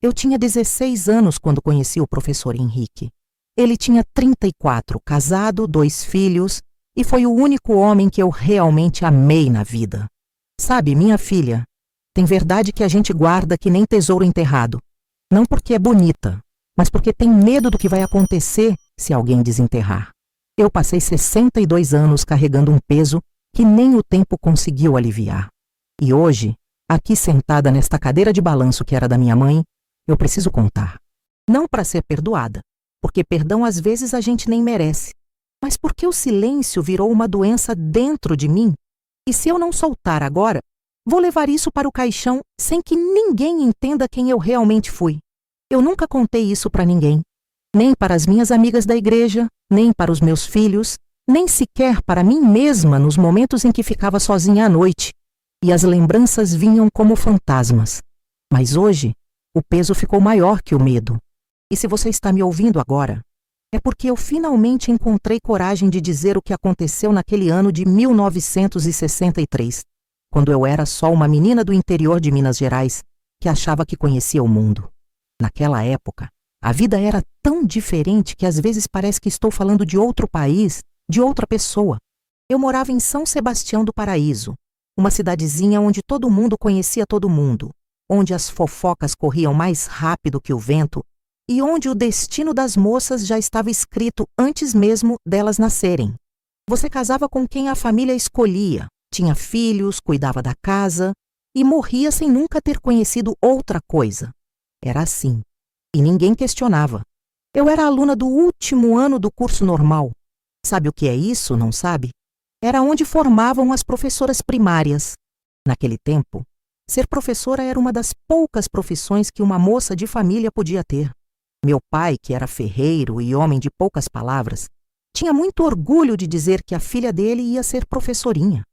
Eu tinha 16 anos quando conheci o professor Henrique. Ele tinha 34, casado, 2 filhos, e foi o único homem que eu realmente amei na vida. Sabe, minha filha, tem verdade que a gente guarda que nem tesouro enterrado. Não porque é bonita, mas porque tem medo do que vai acontecer se alguém desenterrar. Eu passei 62 anos carregando um peso que nem o tempo conseguiu aliviar. E hoje, aqui sentada nesta cadeira de balanço que era da minha mãe, eu preciso contar. Não para ser perdoada, porque perdão às vezes a gente nem merece, mas porque o silêncio virou uma doença dentro de mim, e se eu não soltar agora, vou levar isso para o caixão sem que ninguém entenda quem eu realmente fui. Eu nunca contei isso para ninguém, nem para as minhas amigas da igreja, nem para os meus filhos, nem sequer para mim mesma nos momentos em que ficava sozinha à noite, e as lembranças vinham como fantasmas. Mas hoje, o peso ficou maior que o medo. E se você está me ouvindo agora, é porque eu finalmente encontrei coragem de dizer o que aconteceu naquele ano de 1963, quando eu era só uma menina do interior de Minas Gerais que achava que conhecia o mundo. Naquela época, a vida era tão diferente que às vezes parece que estou falando de outro país, de outra pessoa. Eu morava em São Sebastião do Paraíso, uma cidadezinha onde todo mundo conhecia todo mundo, onde as fofocas corriam mais rápido que o vento e onde o destino das moças já estava escrito antes mesmo delas nascerem. Você casava com quem a família escolhia, tinha filhos, cuidava da casa e morria sem nunca ter conhecido outra coisa. Era assim. E ninguém questionava. Eu era aluna do último ano do curso normal. Sabe o que é isso, não sabe? Era onde formavam as professoras primárias. Naquele tempo, ser professora era uma das poucas profissões que uma moça de família podia ter. Meu pai, que era ferreiro e homem de poucas palavras, tinha muito orgulho de dizer que a filha dele ia ser professorinha.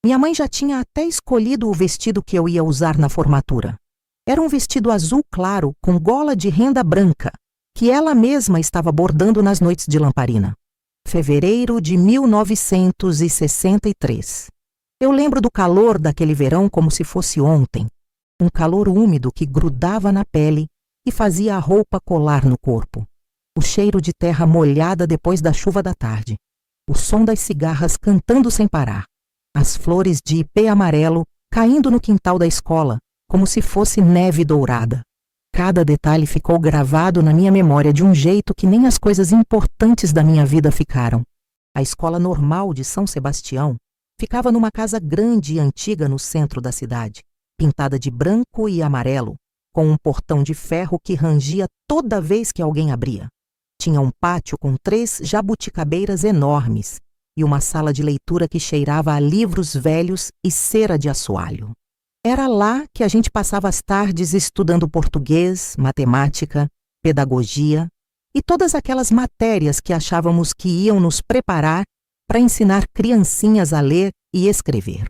Minha mãe já tinha até escolhido o vestido que eu ia usar na formatura. Era um vestido azul claro com gola de renda branca, que ela mesma estava bordando nas noites de lamparina. Fevereiro de 1963. Eu lembro do calor daquele verão como se fosse ontem. Um calor úmido que grudava na pele e fazia a roupa colar no corpo. O cheiro de terra molhada depois da chuva da tarde. O som das cigarras cantando sem parar. As flores de ipê amarelo caindo no quintal da escola, como se fosse neve dourada. Cada detalhe ficou gravado na minha memória de um jeito que nem as coisas importantes da minha vida ficaram. A escola normal de São Sebastião ficava numa casa grande e antiga no centro da cidade, pintada de branco e amarelo, com um portão de ferro que rangia toda vez que alguém abria. Tinha um pátio com 3 jabuticabeiras enormes e uma sala de leitura que cheirava a livros velhos e cera de assoalho. Era lá que a gente passava as tardes estudando português, matemática, pedagogia e todas aquelas matérias que achávamos que iam nos preparar para ensinar criancinhas a ler e escrever.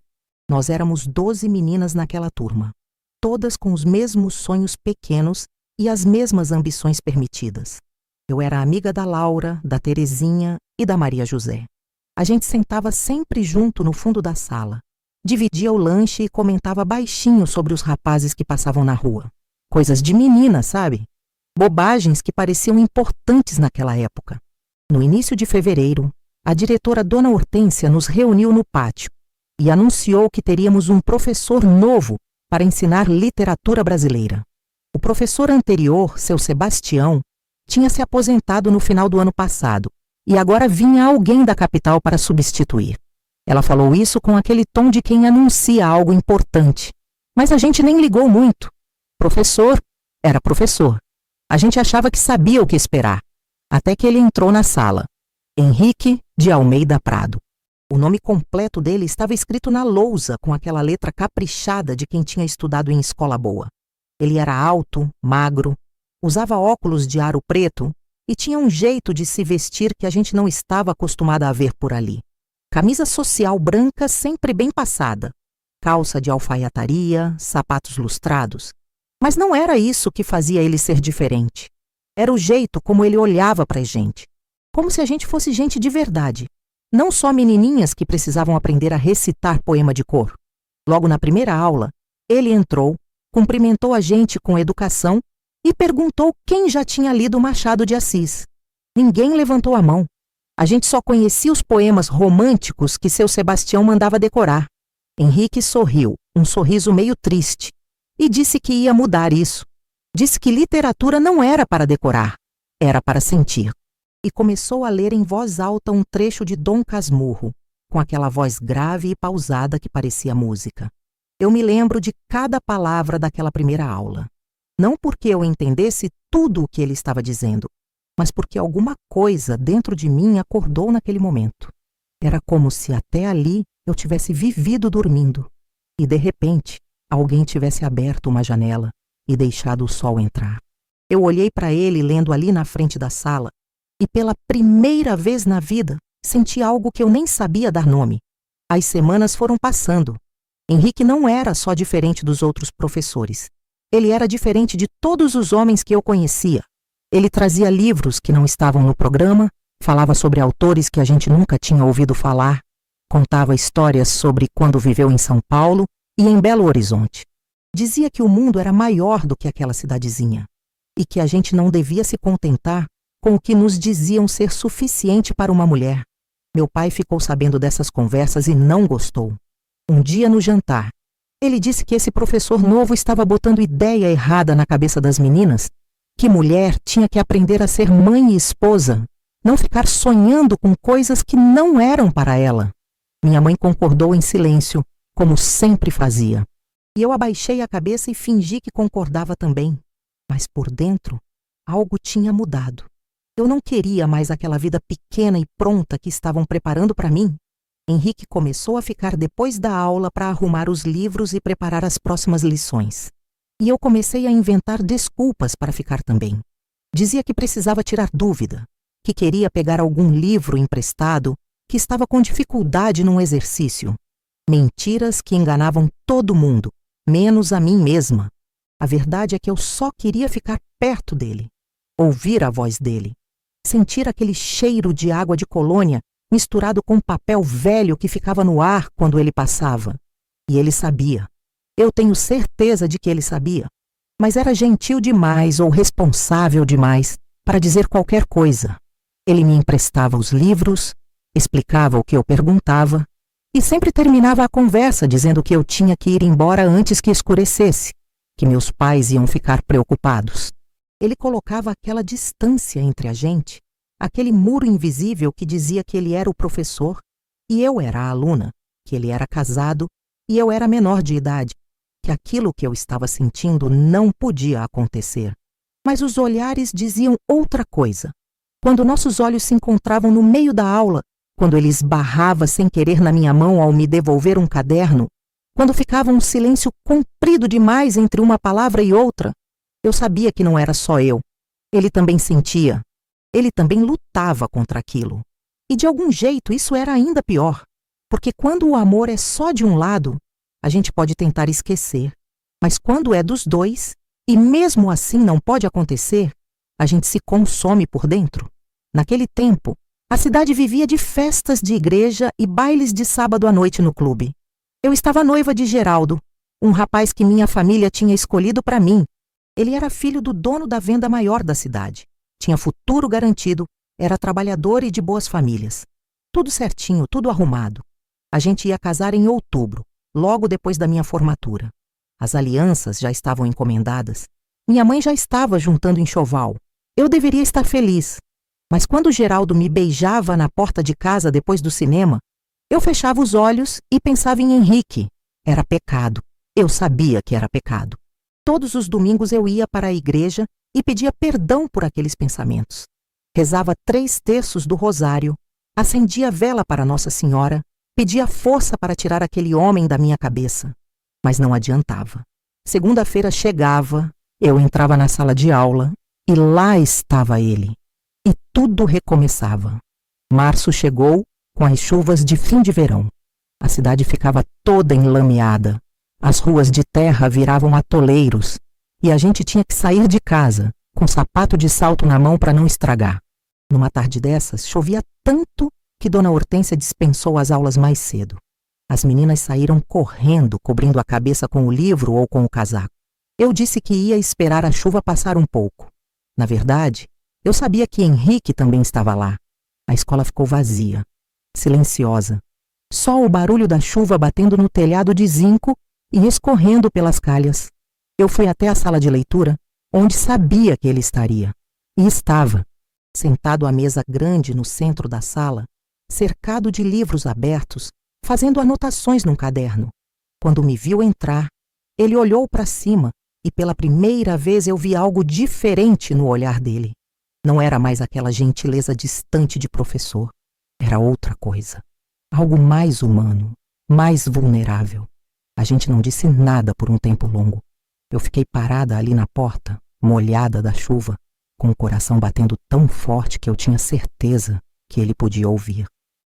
Nós éramos 12 meninas naquela turma, todas com os mesmos sonhos pequenos e as mesmas ambições permitidas. Eu era amiga da Laura, da Terezinha e da Maria José. A gente sentava sempre junto no fundo da sala, dividia o lanche e comentava baixinho sobre os rapazes que passavam na rua. Coisas de menina, sabe? Bobagens que pareciam importantes naquela época. No início de fevereiro, a diretora Dona Hortência nos reuniu no pátio e anunciou que teríamos um professor novo para ensinar literatura brasileira. O professor anterior, seu Sebastião, tinha se aposentado no final do ano passado e agora vinha alguém da capital para substituir. Ela falou isso com aquele tom de quem anuncia algo importante, mas a gente nem ligou muito. Professor era professor. A gente achava que sabia o que esperar, até que ele entrou na sala. Henrique de Almeida Prado. O nome completo dele estava escrito na lousa com aquela letra caprichada de quem tinha estudado em escola boa. Ele era alto, magro, usava óculos de aro preto e tinha um jeito de se vestir que a gente não estava acostumada a ver por ali. Camisa social branca sempre bem passada, calça de alfaiataria, sapatos lustrados. Mas não era isso que fazia ele ser diferente. Era o jeito como ele olhava para a gente. Como se a gente fosse gente de verdade. Não só menininhas que precisavam aprender a recitar poema de cor. Logo na primeira aula, ele entrou, cumprimentou a gente com educação e perguntou quem já tinha lido Machado de Assis. Ninguém levantou a mão. A gente só conhecia os poemas românticos que seu Sebastião mandava decorar. Henrique sorriu, um sorriso meio triste, e disse que ia mudar isso. Disse que literatura não era para decorar, era para sentir. E começou a ler em voz alta um trecho de Dom Casmurro, com aquela voz grave e pausada que parecia música. Eu me lembro de cada palavra daquela primeira aula. Não porque eu entendesse tudo o que ele estava dizendo, mas porque alguma coisa dentro de mim acordou naquele momento. Era como se até ali eu tivesse vivido dormindo, e de repente alguém tivesse aberto uma janela e deixado o sol entrar. Eu olhei para ele lendo ali na frente da sala, e pela primeira vez na vida senti algo que eu nem sabia dar nome. As semanas foram passando. Henrique não era só diferente dos outros professores. Ele era diferente de todos os homens que eu conhecia. Ele trazia livros que não estavam no programa, falava sobre autores que a gente nunca tinha ouvido falar, contava histórias sobre quando viveu em São Paulo e em Belo Horizonte. Dizia que o mundo era maior do que aquela cidadezinha e que a gente não devia se contentar com o que nos diziam ser suficiente para uma mulher. Meu pai ficou sabendo dessas conversas e não gostou. Um dia no jantar, ele disse que esse professor novo estava botando ideia errada na cabeça das meninas, que mulher tinha que aprender a ser mãe e esposa, não ficar sonhando com coisas que não eram para ela. Minha mãe concordou em silêncio, como sempre fazia. E eu abaixei a cabeça e fingi que concordava também. Mas por dentro, algo tinha mudado. Eu não queria mais aquela vida pequena e pronta que estavam preparando para mim. Henrique começou a ficar depois da aula para arrumar os livros e preparar as próximas lições. E eu comecei a inventar desculpas para ficar também. Dizia que precisava tirar dúvida, que queria pegar algum livro emprestado, que estava com dificuldade num exercício. Mentiras que enganavam todo mundo, menos a mim mesma. A verdade é que eu só queria ficar perto dele, ouvir a voz dele, sentir aquele cheiro de água de colônia misturado com papel velho que ficava no ar quando ele passava. E ele sabia. Eu tenho certeza de que ele sabia. Mas era gentil demais ou responsável demais para dizer qualquer coisa. Ele me emprestava os livros, explicava o que eu perguntava e sempre terminava a conversa dizendo que eu tinha que ir embora antes que escurecesse, que meus pais iam ficar preocupados. Ele colocava aquela distância entre a gente, aquele muro invisível que dizia que ele era o professor e eu era a aluna, que ele era casado e eu era menor de idade, que aquilo que eu estava sentindo não podia acontecer. Mas os olhares diziam outra coisa. Quando nossos olhos se encontravam no meio da aula, quando ele esbarrava sem querer na minha mão ao me devolver um caderno, quando ficava um silêncio comprido demais entre uma palavra e outra, eu sabia que não era só eu. Ele também sentia. Ele também lutava contra aquilo. E de algum jeito isso era ainda pior, porque quando o amor é só de um lado, a gente pode tentar esquecer. Mas quando é dos dois, e mesmo assim não pode acontecer, a gente se consome por dentro. Naquele tempo, a cidade vivia de festas de igreja e bailes de sábado à noite no clube. Eu estava noiva de Geraldo, um rapaz que minha família tinha escolhido para mim. Ele era filho do dono da venda maior da cidade. Tinha futuro garantido, era trabalhador e de boas famílias. Tudo certinho, tudo arrumado. A gente ia casar em outubro, logo depois da minha formatura. As alianças já estavam encomendadas. Minha mãe já estava juntando enxoval. Eu deveria estar feliz. Mas quando Geraldo me beijava na porta de casa depois do cinema, eu fechava os olhos e pensava em Henrique. Era pecado. Eu sabia que era pecado. Todos os domingos eu ia para a igreja e pedia perdão por aqueles pensamentos. Rezava 3/3 do rosário, acendia vela para Nossa Senhora, pedia força para tirar aquele homem da minha cabeça. Mas não adiantava. Segunda-feira chegava, eu entrava na sala de aula e lá estava ele. E tudo recomeçava. Março chegou com as chuvas de fim de verão. A cidade ficava toda enlameada. As ruas de terra viravam atoleiros e a gente tinha que sair de casa com sapato de salto na mão para não estragar. Numa tarde dessas, chovia tanto que Dona Hortência dispensou as aulas mais cedo. As meninas saíram correndo, cobrindo a cabeça com o livro ou com o casaco. Eu disse que ia esperar a chuva passar um pouco. Na verdade, eu sabia que Henrique também estava lá. A escola ficou vazia, silenciosa. Só o barulho da chuva batendo no telhado de zinco e escorrendo pelas calhas. Eu fui até a sala de leitura, onde sabia que ele estaria. E estava, sentado à mesa grande no centro da sala, cercado de livros abertos, fazendo anotações num caderno. Quando me viu entrar, ele olhou para cima e pela primeira vez eu vi algo diferente no olhar dele. Não era mais aquela gentileza distante de professor. Era outra coisa. Algo mais humano, mais vulnerável. A gente não disse nada por um tempo longo. Eu fiquei parada ali na porta, molhada da chuva, com o coração batendo tão forte que eu tinha certeza que ele podia ouvir.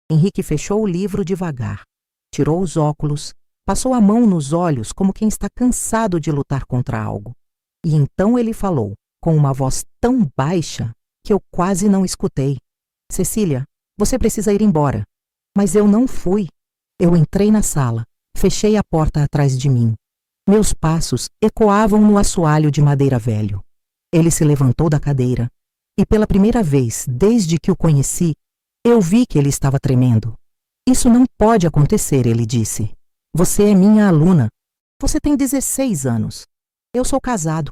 Henrique fechou o livro devagar, tirou os óculos, passou a mão nos olhos como quem está cansado de lutar contra algo. E então ele falou, com uma voz tão baixa que eu quase não escutei. Cecília, você precisa ir embora. Mas eu não fui. Eu entrei na sala, fechei a porta atrás de mim. Meus passos ecoavam no assoalho de madeira velho. Ele se levantou da cadeira e pela primeira vez desde que o conheci, eu vi que ele estava tremendo. Isso não pode acontecer, ele disse. Você é minha aluna. Você tem 16 anos. Eu sou casado.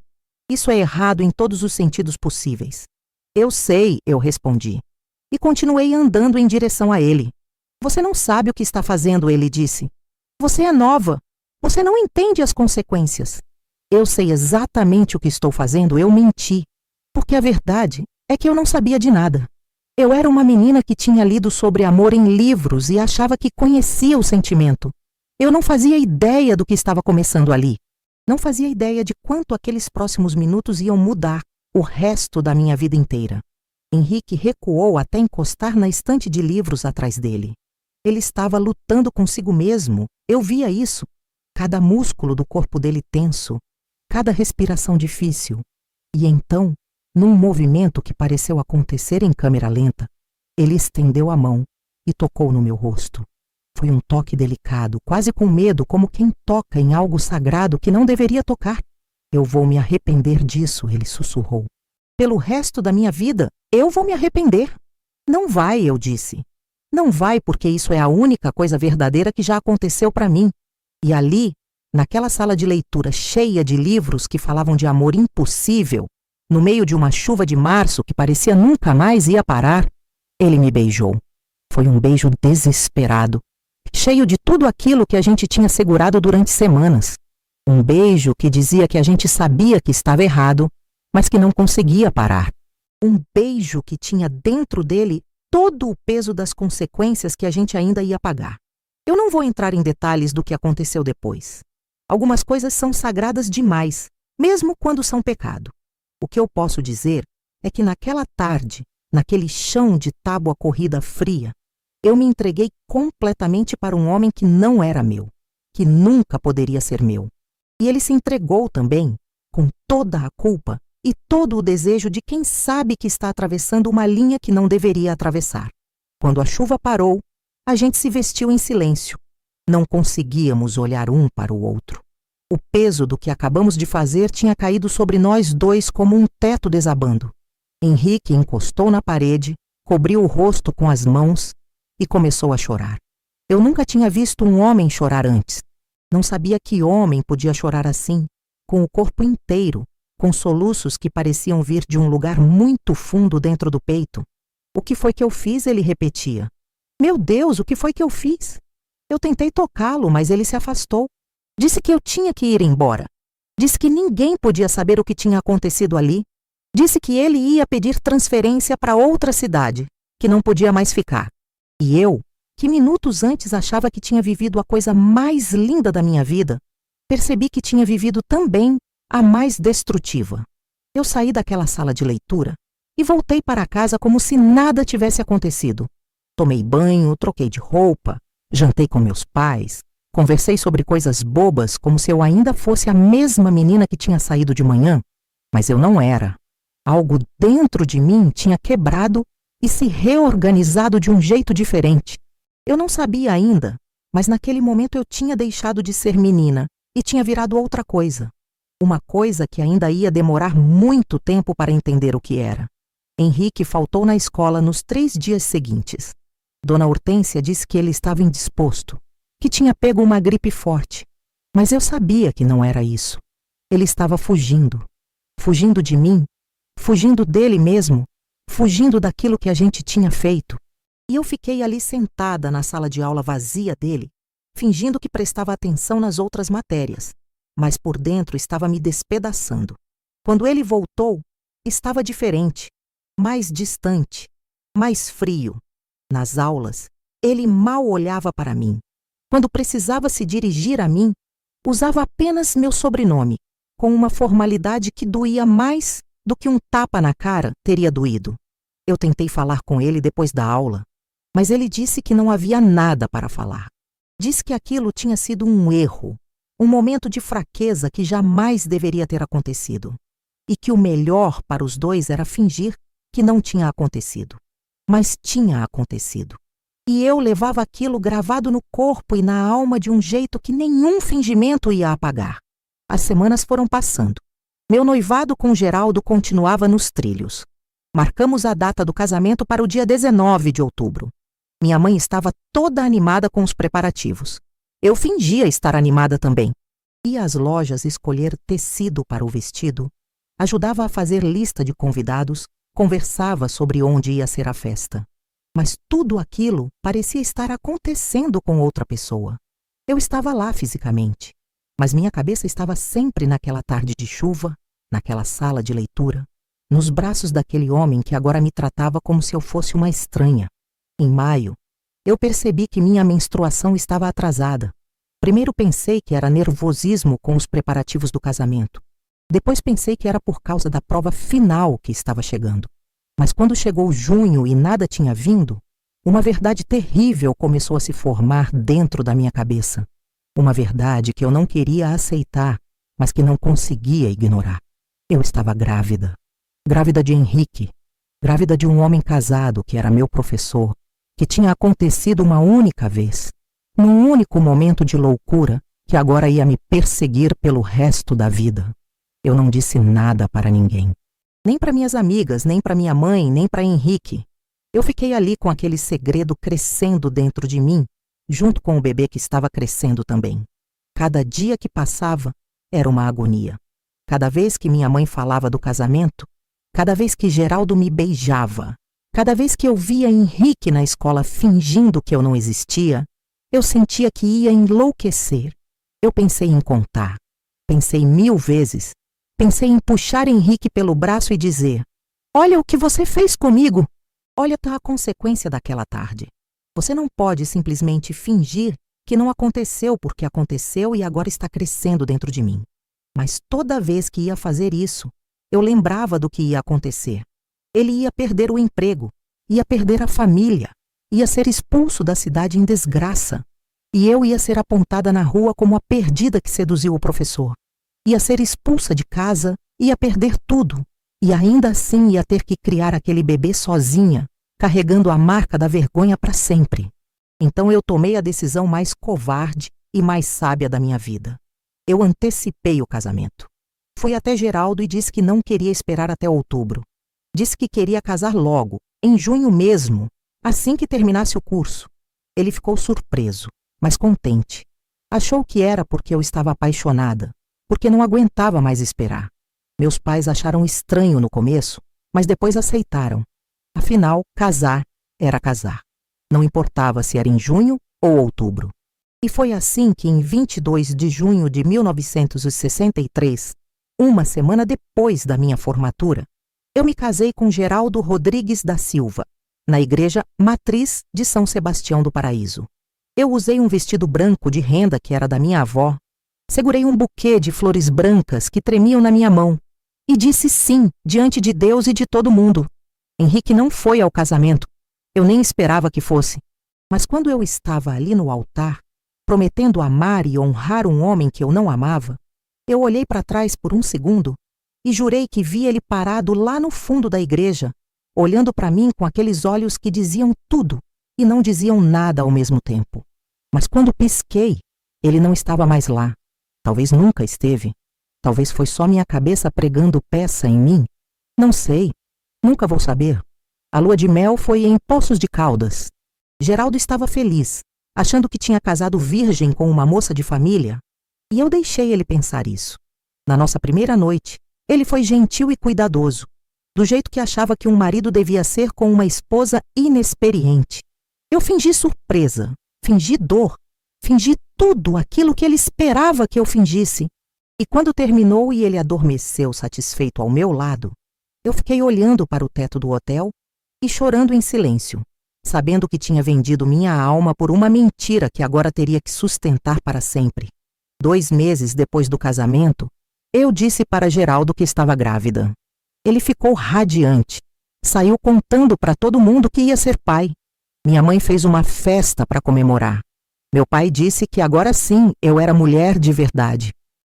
Isso é errado em todos os sentidos possíveis. Eu sei, eu respondi. E continuei andando em direção a ele. Você não sabe o que está fazendo, ele disse. Você é nova. Você não entende as consequências. Eu sei exatamente o que estou fazendo, eu menti. Porque a verdade é que eu não sabia de nada. Eu era uma menina que tinha lido sobre amor em livros e achava que conhecia o sentimento. Eu não fazia ideia do que estava começando ali. Não fazia ideia de quanto aqueles próximos minutos iam mudar o resto da minha vida inteira. Henrique recuou até encostar na estante de livros atrás dele. Ele estava lutando consigo mesmo, eu via isso. Cada músculo do corpo dele tenso, cada respiração difícil. E então, num movimento que pareceu acontecer em câmera lenta, ele estendeu a mão e tocou no meu rosto. Foi um toque delicado, quase com medo, como quem toca em algo sagrado que não deveria tocar. Eu vou me arrepender disso, ele sussurrou. Pelo resto da minha vida, eu vou me arrepender. Não vai, eu disse. Não vai porque isso é a única coisa verdadeira que já aconteceu para mim. E ali, naquela sala de leitura cheia de livros que falavam de amor impossível, no meio de uma chuva de março que parecia nunca mais ia parar, ele me beijou. Foi um beijo desesperado, cheio de tudo aquilo que a gente tinha segurado durante semanas. Um beijo que dizia que a gente sabia que estava errado, mas que não conseguia parar. Um beijo que tinha dentro dele todo o peso das consequências que a gente ainda ia pagar. Eu não vou entrar em detalhes do que aconteceu depois. Algumas coisas são sagradas demais, mesmo quando são pecado. O que eu posso dizer é que naquela tarde, naquele chão de tábua corrida fria, eu me entreguei completamente para um homem que não era meu, que nunca poderia ser meu. E ele se entregou também, com toda a culpa e todo o desejo de quem sabe que está atravessando uma linha que não deveria atravessar. Quando a chuva parou, a gente se vestiu em silêncio. Não conseguíamos olhar um para o outro. O peso do que acabamos de fazer tinha caído sobre nós dois como um teto desabando. Henrique encostou na parede, cobriu o rosto com as mãos e começou a chorar. Eu nunca tinha visto um homem chorar antes. Não sabia que homem podia chorar assim, com o corpo inteiro, com soluços que pareciam vir de um lugar muito fundo dentro do peito. O que foi que eu fiz? Ele repetia. Meu Deus, o que foi que eu fiz? Eu tentei tocá-lo, mas ele se afastou. Disse que eu tinha que ir embora. Disse que ninguém podia saber o que tinha acontecido ali. Disse que ele ia pedir transferência para outra cidade, que não podia mais ficar. E eu, que minutos antes achava que tinha vivido a coisa mais linda da minha vida, percebi que tinha vivido também a mais destrutiva. Eu saí daquela sala de leitura e voltei para casa como se nada tivesse acontecido. Tomei banho, troquei de roupa, jantei com meus pais, conversei sobre coisas bobas como se eu ainda fosse a mesma menina que tinha saído de manhã, mas eu não era. Algo dentro de mim tinha quebrado e se reorganizado de um jeito diferente. Eu não sabia ainda, mas naquele momento eu tinha deixado de ser menina e tinha virado outra coisa. Uma coisa que ainda ia demorar muito tempo para entender o que era. Henrique faltou na escola nos 3 dias seguintes. Dona Hortência disse que ele estava indisposto, que tinha pego uma gripe forte. Mas eu sabia que não era isso. Ele estava fugindo. Fugindo de mim, fugindo dele mesmo, fugindo daquilo que a gente tinha feito. E eu fiquei ali sentada na sala de aula vazia dele, fingindo que prestava atenção nas outras matérias, mas por dentro estava me despedaçando. Quando ele voltou, estava diferente, mais distante, mais frio. Nas aulas, ele mal olhava para mim. Quando precisava se dirigir a mim, usava apenas meu sobrenome, com uma formalidade que doía mais do que um tapa na cara teria doído. Eu tentei falar com ele depois da aula, mas ele disse que não havia nada para falar. Disse que aquilo tinha sido um erro, um momento de fraqueza que jamais deveria ter acontecido, e que o melhor para os dois era fingir que não tinha acontecido. Mas tinha acontecido. E eu levava aquilo gravado no corpo e na alma de um jeito que nenhum fingimento ia apagar. As semanas foram passando. Meu noivado com Geraldo continuava nos trilhos. Marcamos a data do casamento para o dia 19 de outubro. Minha mãe estava toda animada com os preparativos. Eu fingia estar animada também. Ia às lojas escolher tecido para o vestido, ajudava a fazer lista de convidados, conversava sobre onde ia ser a festa. Mas tudo aquilo parecia estar acontecendo com outra pessoa. Eu estava lá fisicamente, mas minha cabeça estava sempre naquela tarde de chuva, naquela sala de leitura, nos braços daquele homem que agora me tratava como se eu fosse uma estranha. Em maio, eu percebi que minha menstruação estava atrasada. Primeiro pensei que era nervosismo com os preparativos do casamento. Depois pensei que era por causa da prova final que estava chegando. Mas quando chegou junho e nada tinha vindo, uma verdade terrível começou a se formar dentro da minha cabeça. Uma verdade que eu não queria aceitar, mas que não conseguia ignorar. Eu estava grávida. Grávida de Henrique. Grávida de um homem casado que era meu professor, que tinha acontecido uma única vez, num único momento de loucura que agora ia me perseguir pelo resto da vida. Eu não disse nada para ninguém. Nem para minhas amigas, nem para minha mãe, nem para Henrique. Eu fiquei ali com aquele segredo crescendo dentro de mim, junto com o bebê que estava crescendo também. Cada dia que passava era uma agonia. Cada vez que minha mãe falava do casamento, cada vez que Geraldo me beijava, cada vez que eu via Henrique na escola fingindo que eu não existia, eu sentia que ia enlouquecer. Eu pensei em contar. Pensei 1000 vezes. Pensei em puxar Henrique pelo braço e dizer: "Olha o que você fez comigo! Olha a consequência daquela tarde. Você não pode simplesmente fingir que não aconteceu porque aconteceu e agora está crescendo dentro de mim." Mas toda vez que ia fazer isso, eu lembrava do que ia acontecer. Ele ia perder o emprego, ia perder a família, ia ser expulso da cidade em desgraça. E eu ia ser apontada na rua como a perdida que seduziu o professor. Ia ser expulsa de casa, ia perder tudo. E ainda assim ia ter que criar aquele bebê sozinha, carregando a marca da vergonha para sempre. Então eu tomei a decisão mais covarde e mais sábia da minha vida. Eu antecipei o casamento. Fui até Geraldo e disse que não queria esperar até outubro. Disse que queria casar logo, em junho mesmo, assim que terminasse o curso. Ele ficou surpreso, mas contente. Achou que era porque eu estava apaixonada, porque não aguentava mais esperar. Meus pais acharam estranho no começo, mas depois aceitaram. Afinal, casar era casar. Não importava se era em junho ou outubro. E foi assim que, em 22 de junho de 1963, uma semana depois da minha formatura, eu me casei com Geraldo Rodrigues da Silva, na Igreja Matriz de São Sebastião do Paraíso. Eu usei um vestido branco de renda que era da minha avó, segurei um buquê de flores brancas que tremiam na minha mão e disse sim diante de Deus e de todo mundo. Henrique não foi ao casamento, eu nem esperava que fosse. Mas quando eu estava ali no altar, prometendo amar e honrar um homem que eu não amava, eu olhei para trás por um segundo e jurei que via ele parado lá no fundo da igreja, olhando para mim com aqueles olhos que diziam tudo e não diziam nada ao mesmo tempo. Mas quando pisquei, ele não estava mais lá. Talvez nunca esteve. Talvez foi só minha cabeça pregando peça em mim. Não sei. Nunca vou saber. A lua de mel foi em Poços de Caldas. Geraldo estava feliz, achando que tinha casado virgem com uma moça de família. E eu deixei ele pensar isso. Na nossa primeira noite, ele foi gentil e cuidadoso, do jeito que achava que um marido devia ser com uma esposa inexperiente. Eu fingi surpresa, fingi dor, fingi tudo aquilo que ele esperava que eu fingisse. E quando terminou e ele adormeceu satisfeito ao meu lado, eu fiquei olhando para o teto do hotel e chorando em silêncio, sabendo que tinha vendido minha alma por uma mentira que agora teria que sustentar para sempre. 2 meses depois do casamento, eu disse para Geraldo que estava grávida. Ele ficou radiante, saiu contando para todo mundo que ia ser pai. Minha mãe fez uma festa para comemorar. Meu pai disse que agora sim eu era mulher de verdade.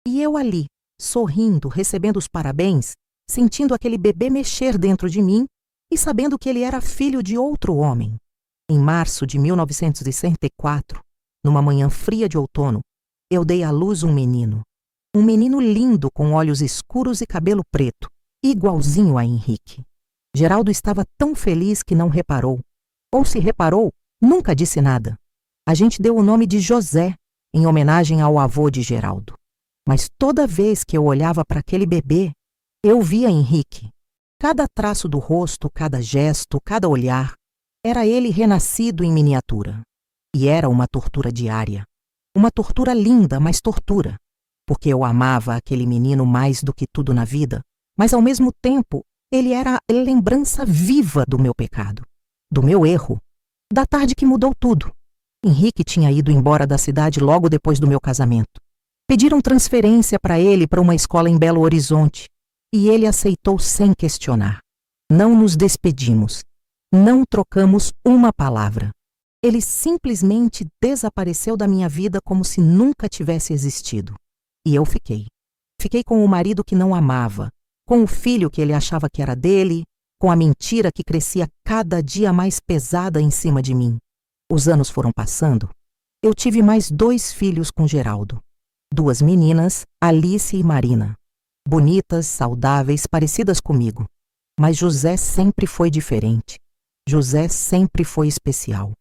E eu ali, sorrindo, recebendo os parabéns, sentindo aquele bebê mexer dentro de mim e sabendo que ele era filho de outro homem. Em março de 1964, numa manhã fria de outono, eu dei à luz um menino. Um menino lindo com olhos escuros e cabelo preto, igualzinho a Henrique. Geraldo estava tão feliz que não reparou. Ou se reparou, nunca disse nada. A gente deu o nome de José, em homenagem ao avô de Geraldo. Mas toda vez que eu olhava para aquele bebê, eu via Henrique. Cada traço do rosto, cada gesto, cada olhar, era ele renascido em miniatura. E era uma tortura diária. Uma tortura linda, mas tortura. Porque eu amava aquele menino mais do que tudo na vida, mas ao mesmo tempo ele era a lembrança viva do meu pecado, do meu erro, da tarde que mudou tudo. Henrique tinha ido embora da cidade logo depois do meu casamento. Pediram transferência para ele para uma escola em Belo Horizonte e ele aceitou sem questionar. Não nos despedimos, não trocamos uma palavra. Ele simplesmente desapareceu da minha vida como se nunca tivesse existido. E eu fiquei. Fiquei com o marido que não amava, com o filho que ele achava que era dele, com a mentira que crescia cada dia mais pesada em cima de mim. Os anos foram passando. Eu tive mais 2 filhos com Geraldo. 2 meninas, Alice e Marina. Bonitas, saudáveis, parecidas comigo. Mas José sempre foi diferente. José sempre foi especial.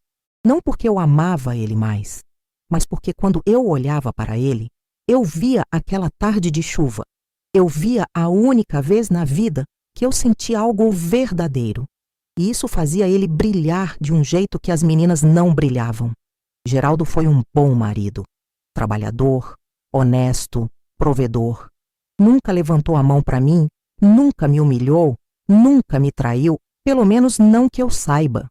Não porque eu amava ele mais, mas porque quando eu olhava para ele, eu via aquela tarde de chuva. Eu via a única vez na vida que eu senti algo verdadeiro. E isso fazia ele brilhar de um jeito que as meninas não brilhavam. Geraldo foi um bom marido. Trabalhador, honesto, provedor. Nunca levantou a mão para mim, nunca me humilhou, nunca me traiu, pelo menos não que eu saiba.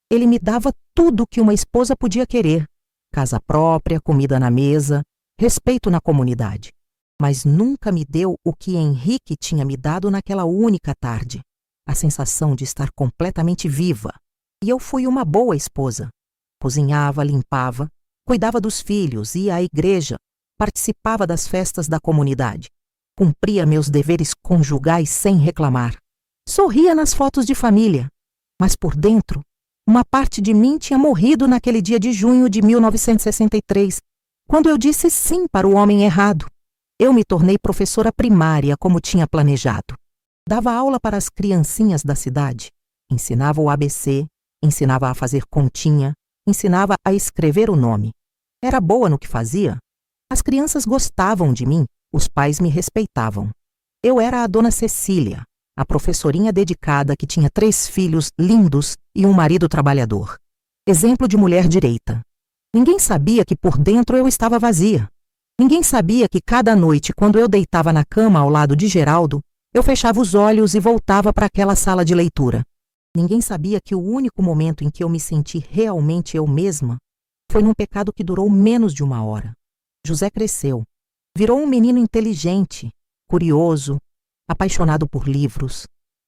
Ele me dava tudo que uma esposa podia querer. Casa própria, comida na mesa, respeito na comunidade. Mas nunca me deu o que Henrique tinha me dado naquela única tarde. A sensação de estar completamente viva. E eu fui uma boa esposa. Cozinhava, limpava, cuidava dos filhos, ia à igreja, participava das festas da comunidade. Cumpria meus deveres conjugais sem reclamar. Sorria nas fotos de família. Mas por dentro, uma parte de mim tinha morrido naquele dia de junho de 1963, quando eu disse sim para o homem errado. Eu me tornei professora primária como tinha planejado. Dava aula para as criancinhas da cidade. Ensinava o ABC, ensinava a fazer continha, ensinava a escrever o nome. Era boa no que fazia. As crianças gostavam de mim, os pais me respeitavam. Eu era a dona Cecília, a professorinha dedicada que tinha 3 filhos lindos e um marido trabalhador. Exemplo de mulher direita. Ninguém sabia que por dentro eu estava vazia. Ninguém sabia que cada noite, quando eu deitava na cama ao lado de Geraldo, eu fechava os olhos e voltava para aquela sala de leitura. Ninguém sabia que o único momento em que eu me senti realmente eu mesma foi num pecado que durou menos de 1 hora. José cresceu. Virou um menino inteligente, curioso, apaixonado por livros,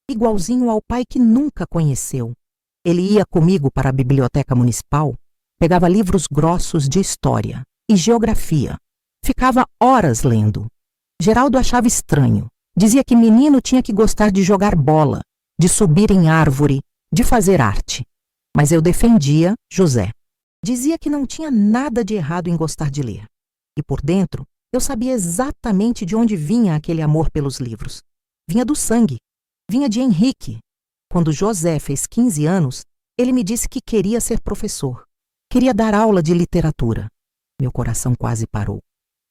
igualzinho ao pai que nunca conheceu. Ele ia comigo para a biblioteca municipal, pegava livros grossos de história e geografia. Ficava horas lendo. Geraldo achava estranho. Dizia que menino tinha que gostar de jogar bola, de subir em árvore, de fazer arte. Mas eu defendia José. Dizia que não tinha nada de errado em gostar de ler. E por dentro, Eu sabia exatamente de onde vinha aquele amor pelos livros. Vinha do sangue. Vinha de Henrique. Quando José fez 15 anos, ele me disse que queria ser professor. Queria dar aula de literatura. Meu coração quase parou.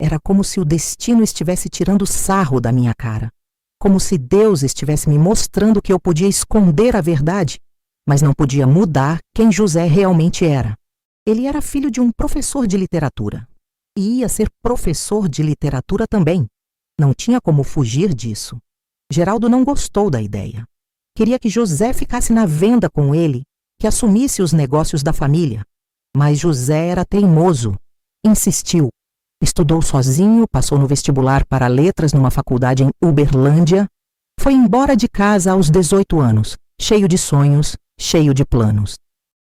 Era como se o destino estivesse tirando sarro da minha cara. Como se Deus estivesse me mostrando que eu podia esconder a verdade, mas não podia mudar quem José realmente era. Ele era filho de um professor de literatura. E ia ser professor de literatura também. Não tinha como fugir disso. Geraldo não gostou da ideia. Queria que José ficasse na venda com ele, que assumisse os negócios da família. Mas José era teimoso. Insistiu. Estudou sozinho, passou no vestibular para letras numa faculdade em Uberlândia. Foi embora de casa aos 18 anos, cheio de sonhos, cheio de planos.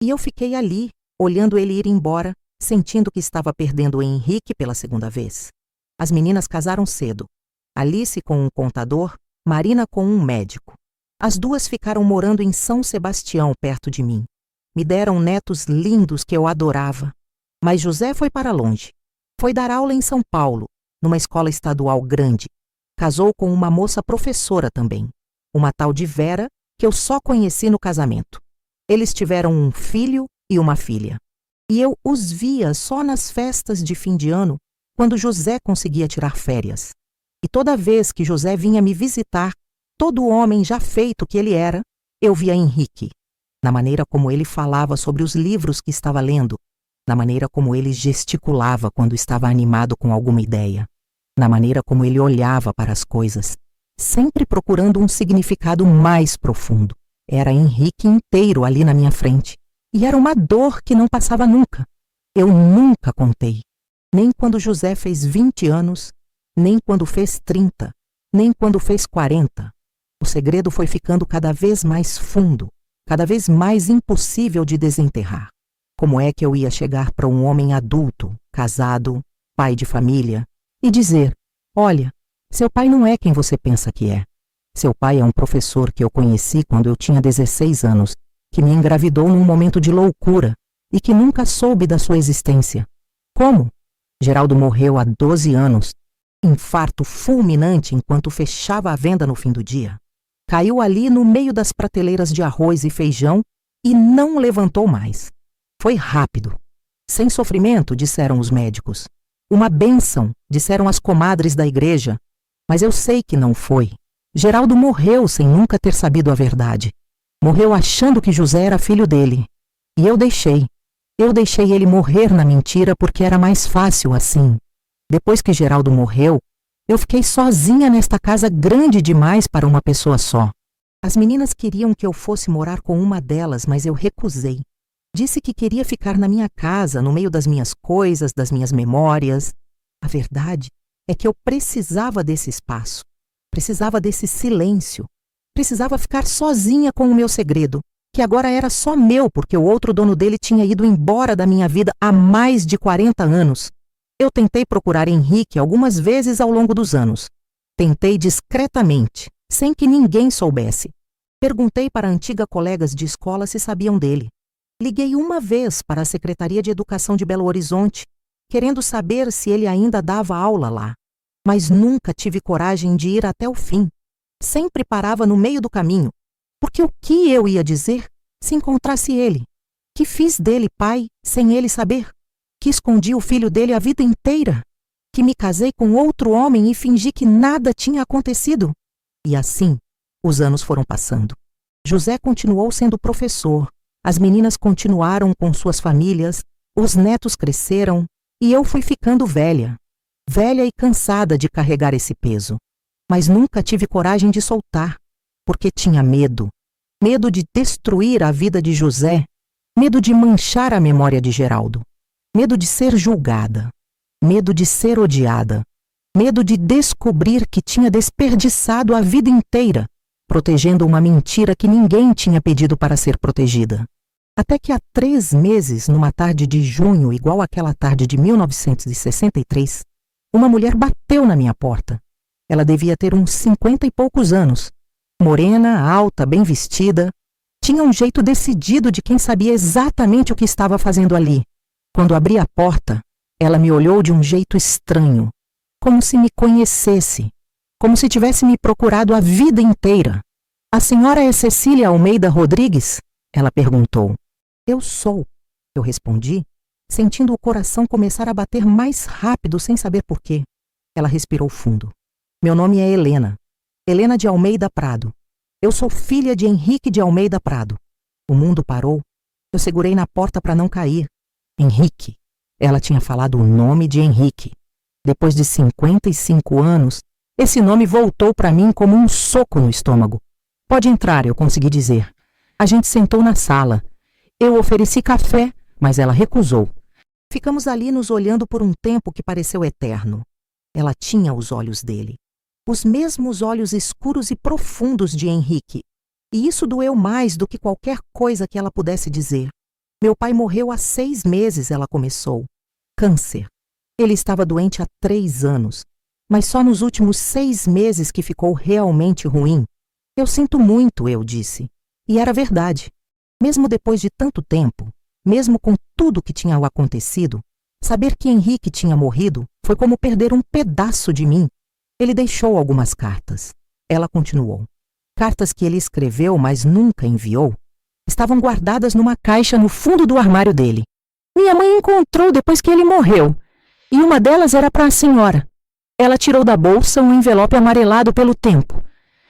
E eu fiquei ali, olhando ele ir embora, sentindo que estava perdendo o Henrique pela segunda vez. As meninas casaram cedo. Alice com um contador, Marina com um médico. As duas ficaram morando em São Sebastião, perto de mim. Me deram netos lindos que eu adorava. Mas José foi para longe. Foi dar aula em São Paulo, numa escola estadual grande. Casou com uma moça professora também, uma tal de Vera, que eu só conheci no casamento. Eles tiveram um filho e uma filha. E eu os via só nas festas de fim de ano, quando José conseguia tirar férias. E toda vez que José vinha me visitar, todo homem já feito que ele era, eu via Henrique. Na maneira como ele falava sobre os livros que estava lendo, na maneira como ele gesticulava quando estava animado com alguma ideia, na maneira como ele olhava para as coisas, sempre procurando um significado mais profundo. Era Henrique inteiro ali na minha frente, e era uma dor que não passava nunca. Eu nunca contei, nem quando José fez 20 anos, nem quando fez 30, nem quando fez 40. O segredo foi ficando cada vez mais fundo, cada vez mais impossível de desenterrar. Como é que eu ia chegar para um homem adulto, casado, pai de família, e dizer: olha, seu pai não é quem você pensa que é. Seu pai é um professor que eu conheci quando eu tinha 16 anos, que me engravidou num momento de loucura e que nunca soube da sua existência. Como? Geraldo morreu há 12 anos, infarto fulminante enquanto fechava a venda no fim do dia. Caiu ali no meio das prateleiras de arroz e feijão e não levantou mais. Foi rápido. Sem sofrimento, disseram os médicos. Uma bênção, disseram as comadres da igreja. Mas eu sei que não foi. Geraldo morreu sem nunca ter sabido a verdade. Morreu achando que José era filho dele. E eu deixei. Eu deixei ele morrer na mentira porque era mais fácil assim. Depois que Geraldo morreu, eu fiquei sozinha nesta casa grande demais para uma pessoa só. As meninas queriam que eu fosse morar com uma delas, mas eu recusei. Disse que queria ficar na minha casa, no meio das minhas coisas, das minhas memórias. A verdade é que eu precisava desse espaço. Precisava desse silêncio. Precisava ficar sozinha com o meu segredo, que agora era só meu porque o outro dono dele tinha ido embora da minha vida há mais de 40 anos. Eu tentei procurar Henrique algumas vezes ao longo dos anos. Tentei discretamente, sem que ninguém soubesse. Perguntei para antigas colegas de escola se sabiam dele. Liguei uma vez para a Secretaria de Educação de Belo Horizonte, querendo saber se ele ainda dava aula lá. Mas nunca tive coragem de ir até o fim. Sempre parava no meio do caminho, porque o que eu ia dizer se encontrasse ele? Que fiz dele pai sem ele saber? Que escondi o filho dele a vida inteira? Que me casei com outro homem e fingi que nada tinha acontecido? E assim, os anos foram passando. José continuou sendo professor, as meninas continuaram com suas famílias, os netos cresceram e eu fui ficando velha. Velha e cansada de carregar esse peso. Mas nunca tive coragem de soltar, porque tinha medo. Medo de destruir a vida de José, medo de manchar a memória de Geraldo, medo de ser julgada, medo de ser odiada, medo de descobrir que tinha desperdiçado a vida inteira, protegendo uma mentira que ninguém tinha pedido para ser protegida. Até que há 3 meses, numa tarde de junho, igual àquela tarde de 1963, uma mulher bateu na minha porta. Ela devia ter uns 50 e poucos anos. Morena, alta, bem vestida. Tinha um jeito decidido de quem sabia exatamente o que estava fazendo ali. Quando abri a porta, ela me olhou de um jeito estranho. como se me conhecesse, como se tivesse me procurado a vida inteira. A senhora é Cecília Almeida Rodrigues? Ela perguntou. Eu sou, eu respondi, sentindo o coração começar a bater mais rápido sem saber por quê. Ela respirou fundo. Meu nome é Helena. Helena de Almeida Prado. Eu sou filha de Henrique de Almeida Prado. O mundo parou. Eu segurei na porta para não cair. Henrique. Ela tinha falado o nome de Henrique. Depois de 55 anos, esse nome voltou para mim como um soco no estômago. Pode entrar, eu consegui dizer. A gente sentou na sala. Eu ofereci café, mas ela recusou. Ficamos ali nos olhando por um tempo que pareceu eterno. Ela tinha os olhos dele. Os mesmos olhos escuros e profundos de Henrique. E isso doeu mais do que qualquer coisa que ela pudesse dizer. Meu pai morreu há 6 meses, ela começou. Câncer. Ele estava doente há 3 anos, mas só nos últimos 6 meses que ficou realmente ruim. Eu sinto muito, eu disse. E era verdade. Mesmo depois de tanto tempo, mesmo com tudo que tinha acontecido, saber que Henrique tinha morrido foi como perder um pedaço de mim. Ele deixou algumas cartas. Ela continuou. Cartas que ele escreveu, mas nunca enviou, estavam guardadas numa caixa no fundo do armário dele. Minha mãe encontrou depois que ele morreu, e uma delas era para a senhora. Ela tirou da bolsa um envelope amarelado pelo tempo.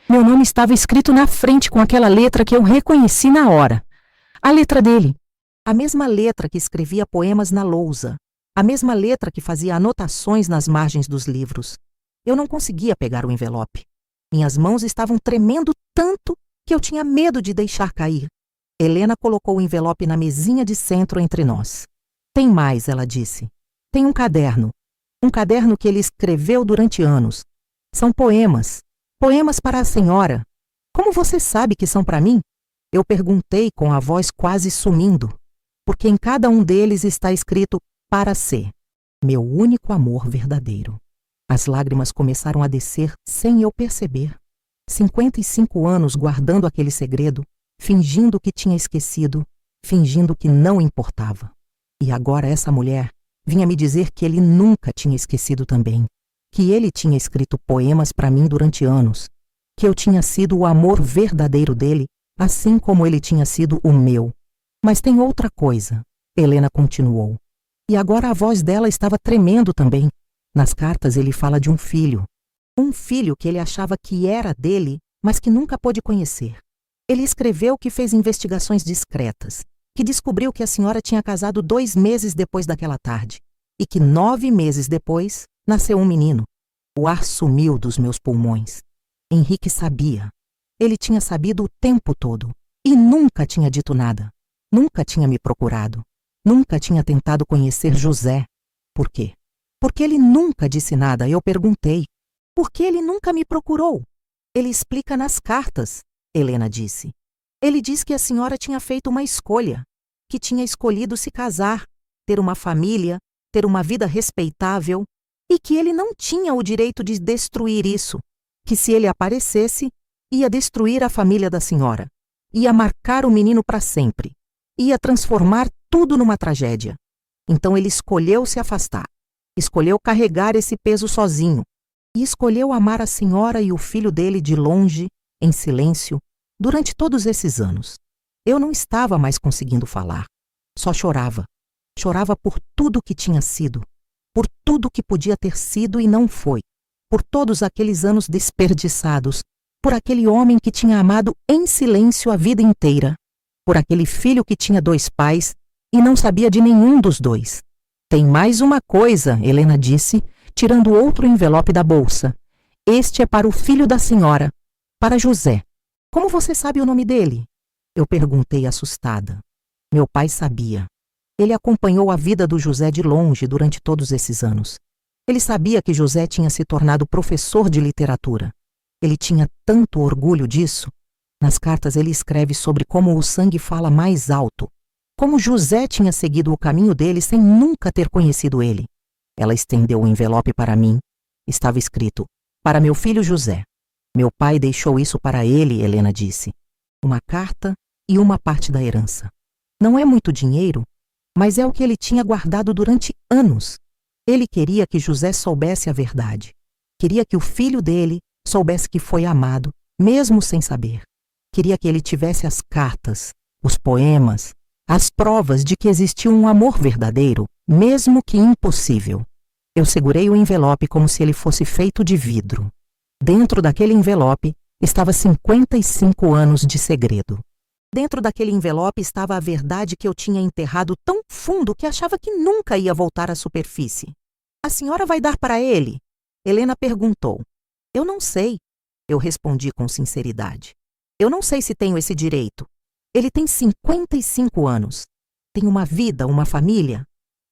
Meu nome estava escrito na frente com aquela letra que eu reconheci na hora. A letra dele. A mesma letra que escrevia poemas na lousa. A mesma letra que fazia anotações nas margens dos livros. Eu não conseguia pegar o envelope. Minhas mãos estavam tremendo tanto que eu tinha medo de deixar cair. Helena colocou o envelope na mesinha de centro entre nós. Tem mais, ela disse. Tem um caderno. Um caderno que ele escreveu durante anos. São poemas. Poemas para a senhora. Como você sabe que são para mim? Eu perguntei com a voz quase sumindo. Porque em cada um deles está escrito para ser. Meu único amor verdadeiro. As lágrimas começaram a descer sem eu perceber. 55 anos guardando aquele segredo, fingindo que tinha esquecido, fingindo que não importava. E agora essa mulher vinha me dizer que ele nunca tinha esquecido também, que ele tinha escrito poemas para mim durante anos, que eu tinha sido o amor verdadeiro dele, assim como ele tinha sido o meu. Mas tem outra coisa, Helena continuou. E agora a voz dela estava tremendo também. Nas cartas ele fala de um filho que ele achava que era dele, mas que nunca pôde conhecer. Ele escreveu que fez investigações discretas, que descobriu que a senhora tinha casado 2 meses depois daquela tarde, e que 9 meses depois nasceu um menino. O ar sumiu dos meus pulmões. Henrique sabia. Ele tinha sabido o tempo todo, e nunca tinha dito nada. Nunca tinha me procurado. Nunca tinha tentado conhecer José. Por quê? Porque ele nunca disse nada, eu perguntei. Por que ele nunca me procurou? Ele explica nas cartas, Helena disse. Ele diz que a senhora tinha feito uma escolha, que tinha escolhido se casar, ter uma família, ter uma vida respeitável, e que ele não tinha o direito de destruir isso, que se ele aparecesse, ia destruir a família da senhora, ia marcar o menino para sempre, ia transformar tudo numa tragédia. Então ele escolheu se afastar. Escolheu carregar esse peso sozinho e escolheu amar a senhora e o filho dele de longe, em silêncio, durante todos esses anos. Eu não estava mais conseguindo falar. Só chorava. Chorava por tudo que tinha sido, por tudo que podia ter sido e não foi, por todos aqueles anos desperdiçados, por aquele homem que tinha amado em silêncio a vida inteira, por aquele filho que tinha 2 pais e não sabia de nenhum dos 2. Tem mais uma coisa, Helena disse, tirando outro envelope da bolsa. Este é para o filho da senhora, para José. Como você sabe o nome dele? Eu perguntei assustada. Meu pai sabia. Ele acompanhou a vida do José de longe durante todos esses anos. Ele sabia que José tinha se tornado professor de literatura. Ele tinha tanto orgulho disso. Nas cartas ele escreve sobre como o sangue fala mais alto. Como José tinha seguido o caminho dele sem nunca ter conhecido ele. Ela estendeu o envelope para mim. Estava escrito, para meu filho José. Meu pai deixou isso para ele, Helena disse. Uma carta e uma parte da herança. Não é muito dinheiro, mas é o que ele tinha guardado durante anos. Ele queria que José soubesse a verdade. Queria que o filho dele soubesse que foi amado, mesmo sem saber. Queria que ele tivesse as cartas, os poemas, as provas de que existia um amor verdadeiro, mesmo que impossível. Eu segurei o envelope como se ele fosse feito de vidro. Dentro daquele envelope estava 55 anos de segredo. Dentro daquele envelope estava a verdade que eu tinha enterrado tão fundo que achava que nunca ia voltar à superfície. A senhora vai dar para ele? Helena perguntou. Eu não sei. Eu respondi com sinceridade. Eu não sei se tenho esse direito. Ele tem 55 anos. Tem uma vida, uma família.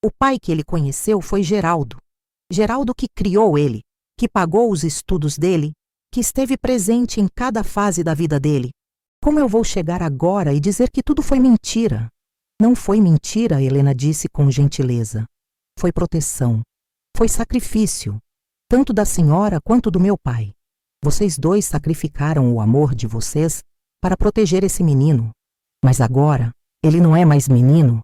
O pai que ele conheceu foi Geraldo. Geraldo que criou ele, que pagou os estudos dele, que esteve presente em cada fase da vida dele. Como eu vou chegar agora e dizer que tudo foi mentira? Não foi mentira, Helena disse com gentileza. Foi proteção. Foi sacrifício, tanto da senhora quanto do meu pai. Vocês dois sacrificaram o amor de vocês para proteger esse menino. Mas agora, ele não é mais menino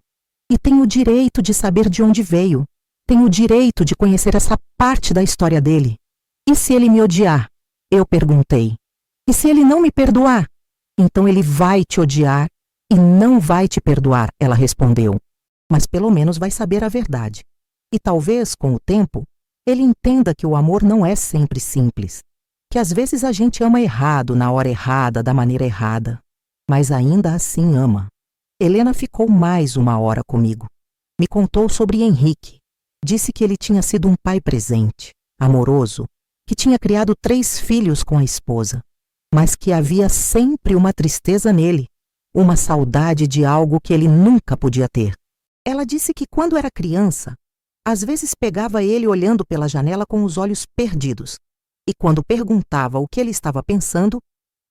e tem o direito de saber de onde veio. Tem o direito de conhecer essa parte da história dele. E se ele me odiar? Eu perguntei. E se ele não me perdoar? Então ele vai te odiar e não vai te perdoar, ela respondeu. Mas pelo menos vai saber a verdade. E talvez, com o tempo, ele entenda que o amor não é sempre simples. Que às vezes a gente ama errado, na hora errada, da maneira errada. Mas ainda assim ama. Helena ficou mais uma hora comigo. Me contou sobre Henrique. Disse que ele tinha sido um pai presente, amoroso, que tinha criado 3 filhos com a esposa, mas que havia sempre uma tristeza nele, uma saudade de algo que ele nunca podia ter. Ela disse que quando era criança, às vezes pegava ele olhando pela janela com os olhos perdidos, e quando perguntava o que ele estava pensando,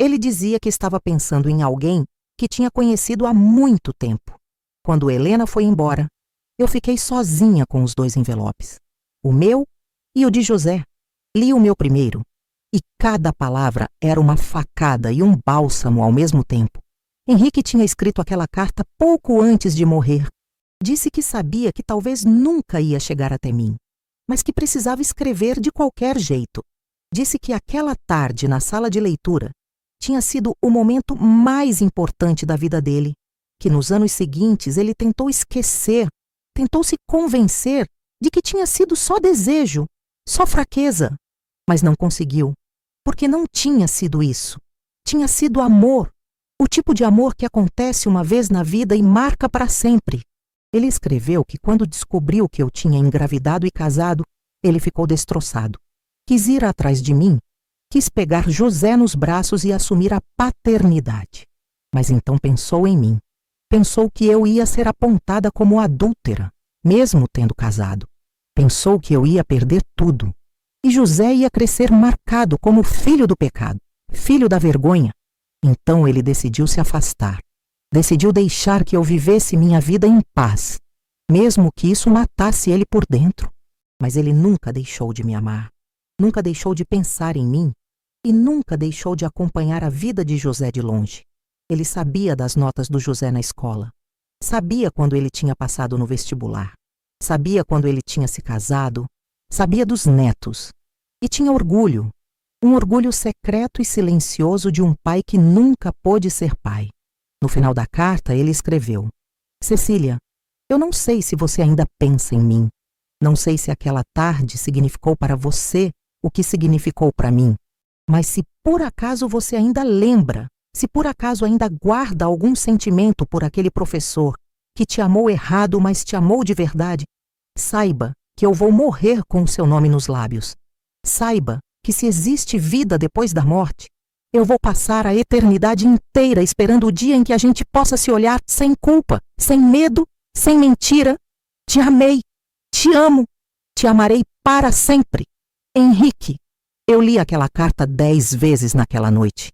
ele dizia que estava pensando em alguém que tinha conhecido há muito tempo. Quando Helena foi embora, eu fiquei sozinha com os 2 envelopes, o meu e o de José. Li o meu primeiro, e cada palavra era uma facada e um bálsamo ao mesmo tempo. Henrique tinha escrito aquela carta pouco antes de morrer. Disse que sabia que talvez nunca ia chegar até mim, mas que precisava escrever de qualquer jeito. Disse que aquela tarde na sala de leitura tinha sido o momento mais importante da vida dele, que nos anos seguintes ele tentou esquecer, tentou se convencer de que tinha sido só desejo, só fraqueza, mas não conseguiu, porque não tinha sido isso. Tinha sido amor, o tipo de amor que acontece uma vez na vida e marca para sempre. Ele escreveu que quando descobriu que eu tinha engravidado e casado, ele ficou destroçado. Quis ir atrás de mim, quis pegar José nos braços e assumir a paternidade. Mas então pensou em mim. Pensou que eu ia ser apontada como adúltera, mesmo tendo casado. Pensou que eu ia perder tudo. E José ia crescer marcado como filho do pecado, filho da vergonha. Então ele decidiu se afastar. Decidiu deixar que eu vivesse minha vida em paz, mesmo que isso matasse ele por dentro. Mas ele nunca deixou de me amar, nunca deixou de pensar em mim e nunca deixou de acompanhar a vida de José de longe. Ele sabia das notas do José na escola, sabia quando ele tinha passado no vestibular, sabia quando ele tinha se casado, sabia dos netos e tinha orgulho, um orgulho secreto e silencioso de um pai que nunca pôde ser pai. No final da carta, ele escreveu: Cecília, eu não sei se você ainda pensa em mim. Não sei se aquela tarde significou para você o que significou para mim. Mas se por acaso você ainda lembra, se por acaso ainda guarda algum sentimento por aquele professor que te amou errado, mas te amou de verdade, saiba que eu vou morrer com o seu nome nos lábios. Saiba que se existe vida depois da morte, eu vou passar a eternidade inteira esperando o dia em que a gente possa se olhar sem culpa, sem medo, sem mentira. Te amei, te amo, te amarei para sempre. Henrique. Eu li aquela carta 10 vezes naquela noite.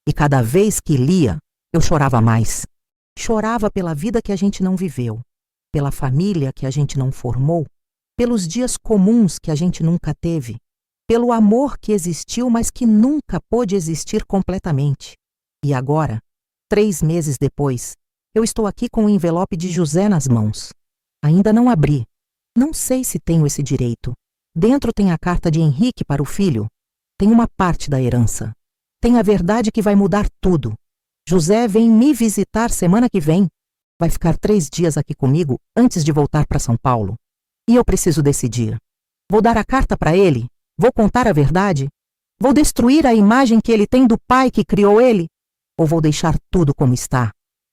E cada vez que lia, eu chorava mais. Chorava pela vida que a gente não viveu, pela família que a gente não formou, pelos dias comuns que a gente nunca teve, pelo amor que existiu, mas que nunca pôde existir completamente. E agora, 3 meses depois, eu estou aqui com o envelope de José nas mãos. Ainda não abri. Não sei se tenho esse direito. Dentro tem a carta de Henrique para o filho. Tem uma parte da herança. Tem a verdade que vai mudar tudo. José vem me visitar semana que vem. Vai ficar 3 dias aqui comigo antes de voltar para São Paulo. E eu preciso decidir. Vou dar a carta para ele? Vou contar a verdade? Vou destruir a imagem que ele tem do pai que criou ele? Ou vou deixar tudo como está?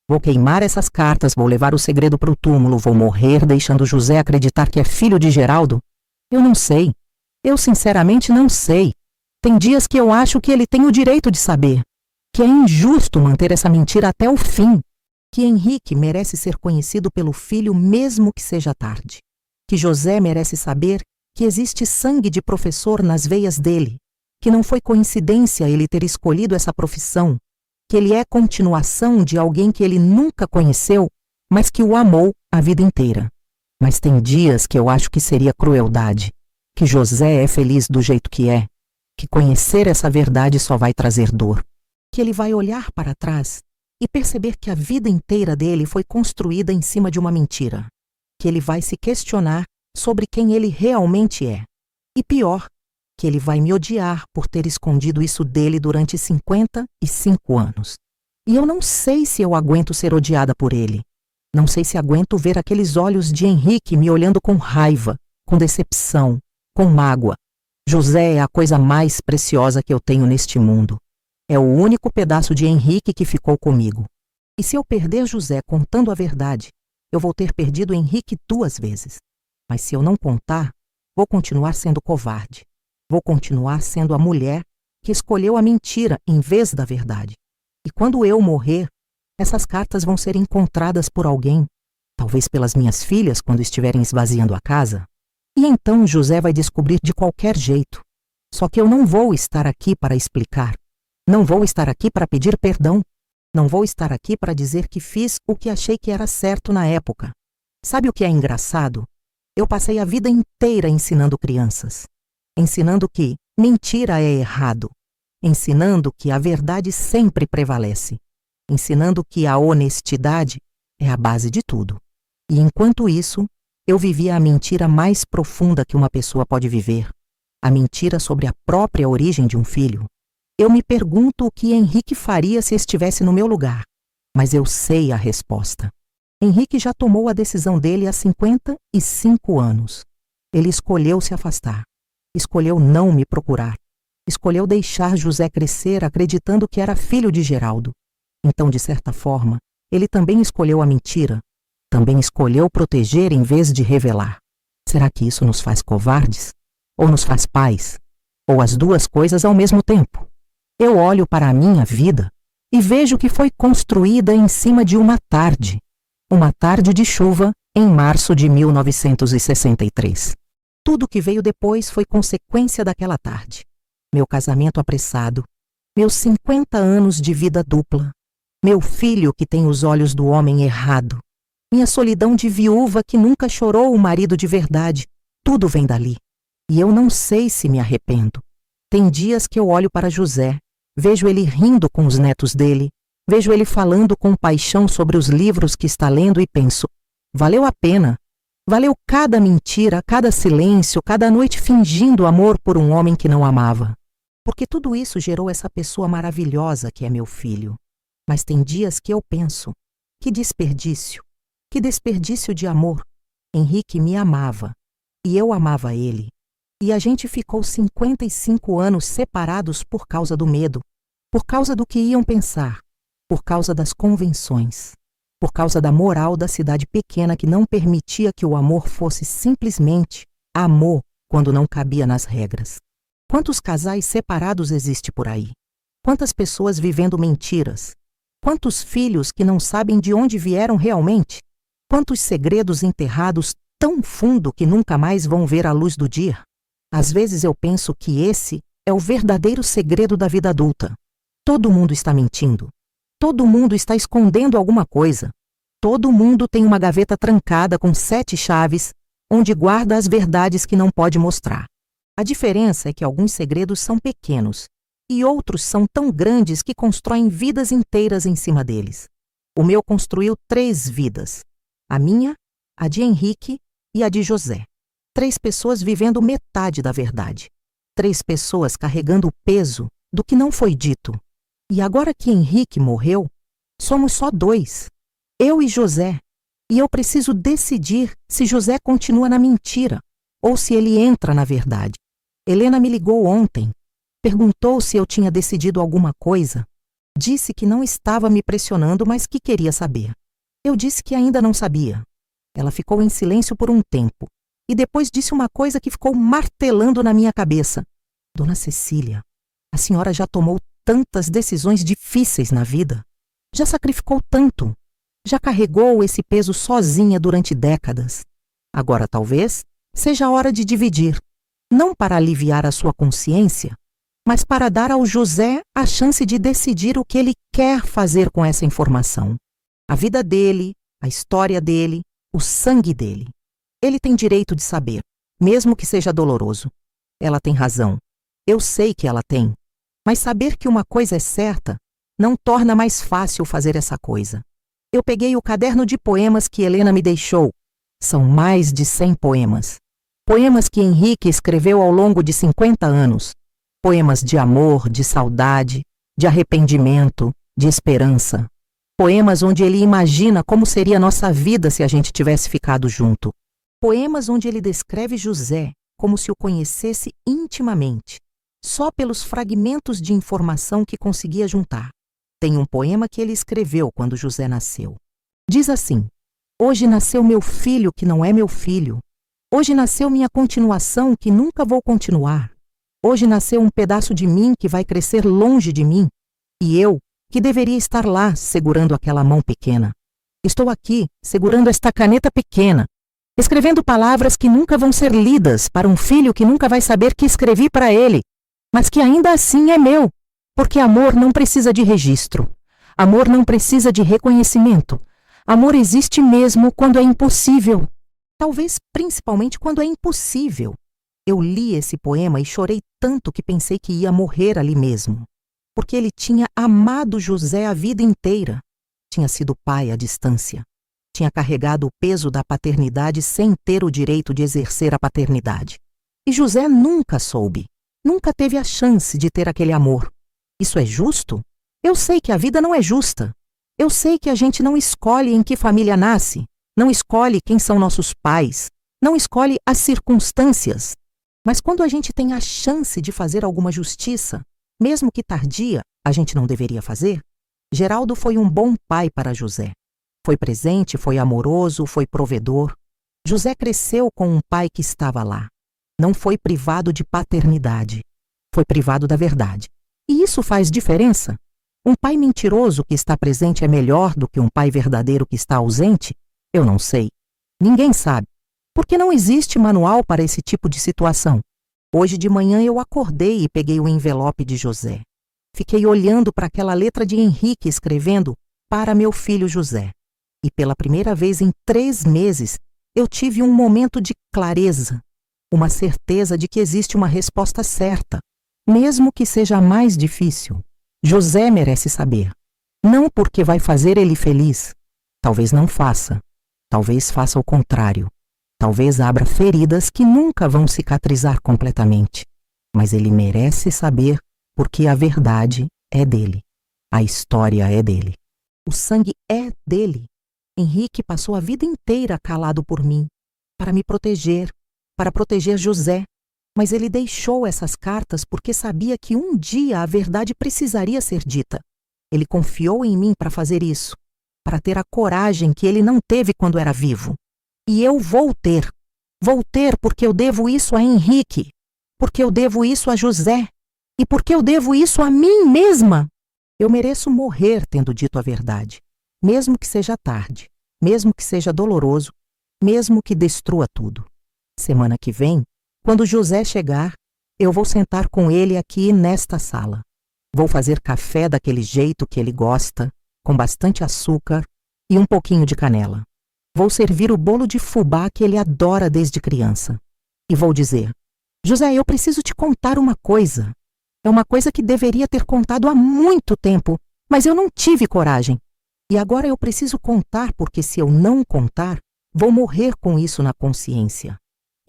Vou queimar essas cartas, vou levar o segredo para o túmulo, vou morrer deixando José acreditar que é filho de Geraldo? Eu não sei. Eu sinceramente não sei. Tem dias que eu acho que ele tem o direito de saber. Que é injusto manter essa mentira até o fim. Que Henrique merece ser conhecido pelo filho mesmo que seja tarde. Que José merece saber que existe sangue de professor nas veias dele. Que não foi coincidência ele ter escolhido essa profissão. Que ele é continuação de alguém que ele nunca conheceu, mas que o amou a vida inteira. Mas tem dias que eu acho que seria crueldade, que José é feliz do jeito que é, que conhecer essa verdade só vai trazer dor, que ele vai olhar para trás e perceber que a vida inteira dele foi construída em cima de uma mentira, que ele vai se questionar sobre quem ele realmente é. E pior, que ele vai me odiar por ter escondido isso dele durante 55 anos. E eu não sei se eu aguento ser odiada por ele. Não sei se aguento ver aqueles olhos de Henrique me olhando com raiva, com decepção, com mágoa. José é a coisa mais preciosa que eu tenho neste mundo. É o único pedaço de Henrique que ficou comigo. E se eu perder José contando a verdade, eu vou ter perdido Henrique 2 vezes. Mas se eu não contar, vou continuar sendo covarde. Vou continuar sendo a mulher que escolheu a mentira em vez da verdade. E quando eu morrer, essas cartas vão ser encontradas por alguém, talvez pelas minhas filhas quando estiverem esvaziando a casa. E então José vai descobrir de qualquer jeito. Só que eu não vou estar aqui para explicar. Não vou estar aqui para pedir perdão. Não vou estar aqui para dizer que fiz o que achei que era certo na época. Sabe o que é engraçado? Eu passei a vida inteira ensinando crianças. Ensinando que mentira é errado. Ensinando que a verdade sempre prevalece. Ensinando que a honestidade é a base de tudo. E enquanto isso, eu vivia a mentira mais profunda que uma pessoa pode viver. A mentira sobre a própria origem de um filho. Eu me pergunto o que Henrique faria se estivesse no meu lugar. Mas eu sei a resposta. Henrique já tomou a decisão dele há 55 anos. Ele escolheu se afastar. Escolheu não me procurar. Escolheu deixar José crescer acreditando que era filho de Geraldo. Então, de certa forma, ele também escolheu a mentira. Também escolheu proteger em vez de revelar. Será que isso nos faz covardes? Ou nos faz pais? Ou as duas coisas ao mesmo tempo? Eu olho para a minha vida e vejo que foi construída em cima de uma tarde. Uma tarde de chuva em março de 1963. Tudo que veio depois foi consequência daquela tarde. Meu casamento apressado, meus 50 anos de vida dupla, meu filho que tem os olhos do homem errado, minha solidão de viúva que nunca chorou o marido de verdade, tudo vem dali. E eu não sei se me arrependo. Tem dias que eu olho para José, vejo ele rindo com os netos dele, vejo ele falando com paixão sobre os livros que está lendo e penso, valeu a pena. Valeu cada mentira, cada silêncio, cada noite fingindo amor por um homem que não amava. Porque tudo isso gerou essa pessoa maravilhosa que é meu filho. Mas tem dias que eu penso, que desperdício de amor. Henrique me amava, e eu amava ele. E a gente ficou 55 anos separados por causa do medo, por causa do que iam pensar, por causa das convenções. Por causa da moral da cidade pequena que não permitia que o amor fosse simplesmente amor quando não cabia nas regras. Quantos casais separados existe por aí? Quantas pessoas vivendo mentiras? Quantos filhos que não sabem de onde vieram realmente? Quantos segredos enterrados tão fundo que nunca mais vão ver a luz do dia? Às vezes eu penso que esse é o verdadeiro segredo da vida adulta. Todo mundo está mentindo. Todo mundo está escondendo alguma coisa. Todo mundo tem uma gaveta trancada com 7 chaves, onde guarda as verdades que não pode mostrar. A diferença é que alguns segredos são pequenos, e outros são tão grandes que constroem vidas inteiras em cima deles. O meu construiu 3 vidas. A minha, a de Henrique e a de José. 3 pessoas vivendo metade da verdade. 3 pessoas carregando o peso do que não foi dito. E agora que Henrique morreu, somos só 2, eu e José. E eu preciso decidir se José continua na mentira ou se ele entra na verdade. Helena me ligou ontem. Perguntou se eu tinha decidido alguma coisa. Disse que não estava me pressionando, mas que queria saber. Eu disse que ainda não sabia. Ela ficou em silêncio por um tempo e depois disse uma coisa que ficou martelando na minha cabeça. Dona Cecília, a senhora já tomou tantas decisões difíceis na vida. Já sacrificou tanto. Já carregou esse peso sozinha durante décadas. Agora talvez seja a hora de dividir. Não para aliviar a sua consciência, mas para dar ao José a chance de decidir o que ele quer fazer com essa informação. A vida dele, a história dele, o sangue dele. Ele tem direito de saber, mesmo que seja doloroso. Ela tem razão. Eu sei que ela tem. Mas saber que uma coisa é certa não torna mais fácil fazer essa coisa. Eu peguei o caderno de poemas que Helena me deixou. São mais de 100 poemas. Poemas que Henrique escreveu ao longo de 50 anos. Poemas de amor, de saudade, de arrependimento, de esperança. Poemas onde ele imagina como seria nossa vida se a gente tivesse ficado junto. Poemas onde ele descreve José como se o conhecesse intimamente, só pelos fragmentos de informação que conseguia juntar. Tem um poema que ele escreveu quando José nasceu. Diz assim: hoje nasceu meu filho que não é meu filho. Hoje nasceu minha continuação que nunca vou continuar. Hoje nasceu um pedaço de mim que vai crescer longe de mim. E eu, que deveria estar lá, segurando aquela mão pequena. Estou aqui, segurando esta caneta pequena, escrevendo palavras que nunca vão ser lidas para um filho que nunca vai saber que escrevi para ele, mas que ainda assim é meu. Porque amor não precisa de registro. Amor não precisa de reconhecimento. Amor existe mesmo quando é impossível. Talvez principalmente quando é impossível. Eu li esse poema e chorei tanto que pensei que ia morrer ali mesmo. Porque ele tinha amado José a vida inteira. Tinha sido pai à distância. Tinha carregado o peso da paternidade sem ter o direito de exercer a paternidade. E José nunca soube. Nunca teve a chance de ter aquele amor. Isso é justo? Eu sei que a vida não é justa. Eu sei que a gente não escolhe em que família nasce, não escolhe quem são nossos pais, não escolhe as circunstâncias. Mas quando a gente tem a chance de fazer alguma justiça, mesmo que tardia, a gente não deveria fazer? Geraldo foi um bom pai para José. Foi presente, foi amoroso, foi provedor. José cresceu com um pai que estava lá. Não foi privado de paternidade. Foi privado da verdade. E isso faz diferença? Um pai mentiroso que está presente é melhor do que um pai verdadeiro que está ausente? Eu não sei. Ninguém sabe. Porque não existe manual para esse tipo de situação. Hoje de manhã eu acordei e peguei o envelope de José. Fiquei olhando para aquela letra de Henrique escrevendo para meu filho José. E pela primeira vez em 3 meses, eu tive um momento de clareza. Uma certeza de que existe uma resposta certa. Mesmo que seja mais difícil, José merece saber. Não porque vai fazer ele feliz. Talvez não faça. Talvez faça o contrário. Talvez abra feridas que nunca vão cicatrizar completamente. Mas ele merece saber porque a verdade é dele. A história é dele. O sangue é dele. Henrique passou a vida inteira calado por mim, para me proteger, para proteger José. Mas ele deixou essas cartas porque sabia que um dia a verdade precisaria ser dita. Ele confiou em mim para fazer isso, para ter a coragem que ele não teve quando era vivo. E eu vou ter. Vou ter porque eu devo isso a Henrique, porque eu devo isso a José, e porque eu devo isso a mim mesma. Eu mereço morrer tendo dito a verdade, mesmo que seja tarde, mesmo que seja doloroso, mesmo que destrua tudo. Semana que vem, quando José chegar, eu vou sentar com ele aqui nesta sala. Vou fazer café daquele jeito que ele gosta, com bastante açúcar e um pouquinho de canela. Vou servir o bolo de fubá que ele adora desde criança. E vou dizer: José, eu preciso te contar uma coisa. É uma coisa que deveria ter contado há muito tempo, mas eu não tive coragem. E agora eu preciso contar porque se eu não contar, vou morrer com isso na consciência.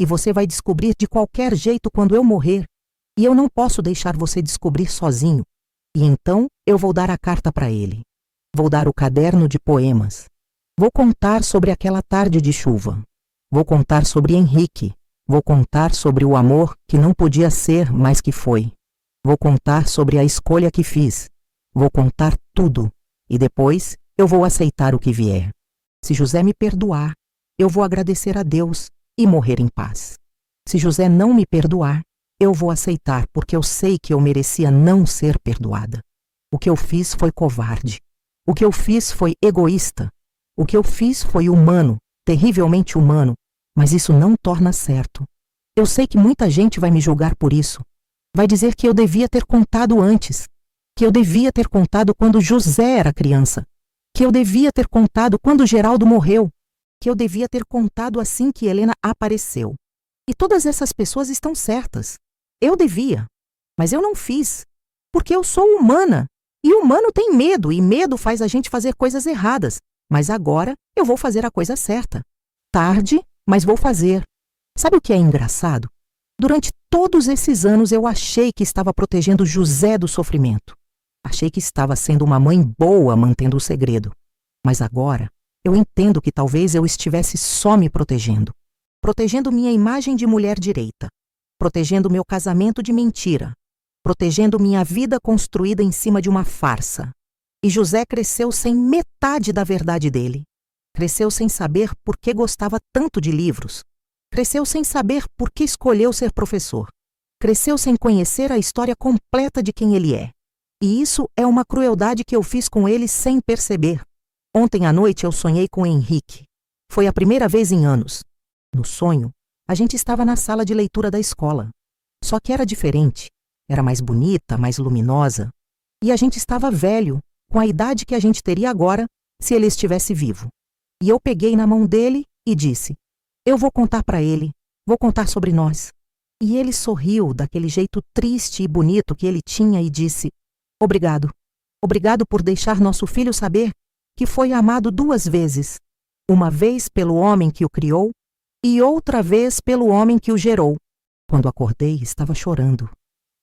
E você vai descobrir de qualquer jeito quando eu morrer. E eu não posso deixar você descobrir sozinho. E então eu vou dar a carta para ele. Vou dar o caderno de poemas. Vou contar sobre aquela tarde de chuva. Vou contar sobre Henrique. Vou contar sobre o amor que não podia ser, mas que foi. Vou contar sobre a escolha que fiz. Vou contar tudo. E depois eu vou aceitar o que vier. Se José me perdoar, eu vou agradecer a Deus e morrer em paz. Se José não me perdoar, eu vou aceitar, porque eu sei que eu merecia não ser perdoada. O que eu fiz foi covarde. O que eu fiz foi egoísta. O que eu fiz foi humano, terrivelmente humano, mas isso não torna certo. Eu sei que muita gente vai me julgar por isso. Vai dizer que eu devia ter contado antes, que eu devia ter contado quando José era criança, que eu devia ter contado quando Geraldo morreu, que eu devia ter contado assim que Helena apareceu. E todas essas pessoas estão certas. Eu devia, mas eu não fiz, porque eu sou humana, e humano tem medo, e medo faz a gente fazer coisas erradas. Mas agora eu vou fazer a coisa certa. Tarde, mas vou fazer. Sabe o que é engraçado? Durante todos esses anos eu achei que estava protegendo José do sofrimento. Achei que estava sendo uma mãe boa mantendo o segredo. Mas agora eu entendo que talvez eu estivesse só me protegendo. Protegendo minha imagem de mulher direita. Protegendo meu casamento de mentira. Protegendo minha vida construída em cima de uma farsa. E José cresceu sem metade da verdade dele. Cresceu sem saber por que gostava tanto de livros. Cresceu sem saber por que escolheu ser professor. Cresceu sem conhecer a história completa de quem ele é. E isso é uma crueldade que eu fiz com ele sem perceber. Ontem à noite eu sonhei com Henrique. Foi a primeira vez em anos. No sonho, a gente estava na sala de leitura da escola. Só que era diferente. Era mais bonita, mais luminosa. E a gente estava velho, com a idade que a gente teria agora se ele estivesse vivo. E eu peguei na mão dele e disse: eu vou contar para ele, vou contar sobre nós. E ele sorriu daquele jeito triste e bonito que ele tinha e disse: obrigado. Obrigado por deixar nosso filho saber que foi amado 2 vezes. Uma vez pelo homem que o criou e outra vez pelo homem que o gerou. Quando acordei, estava chorando.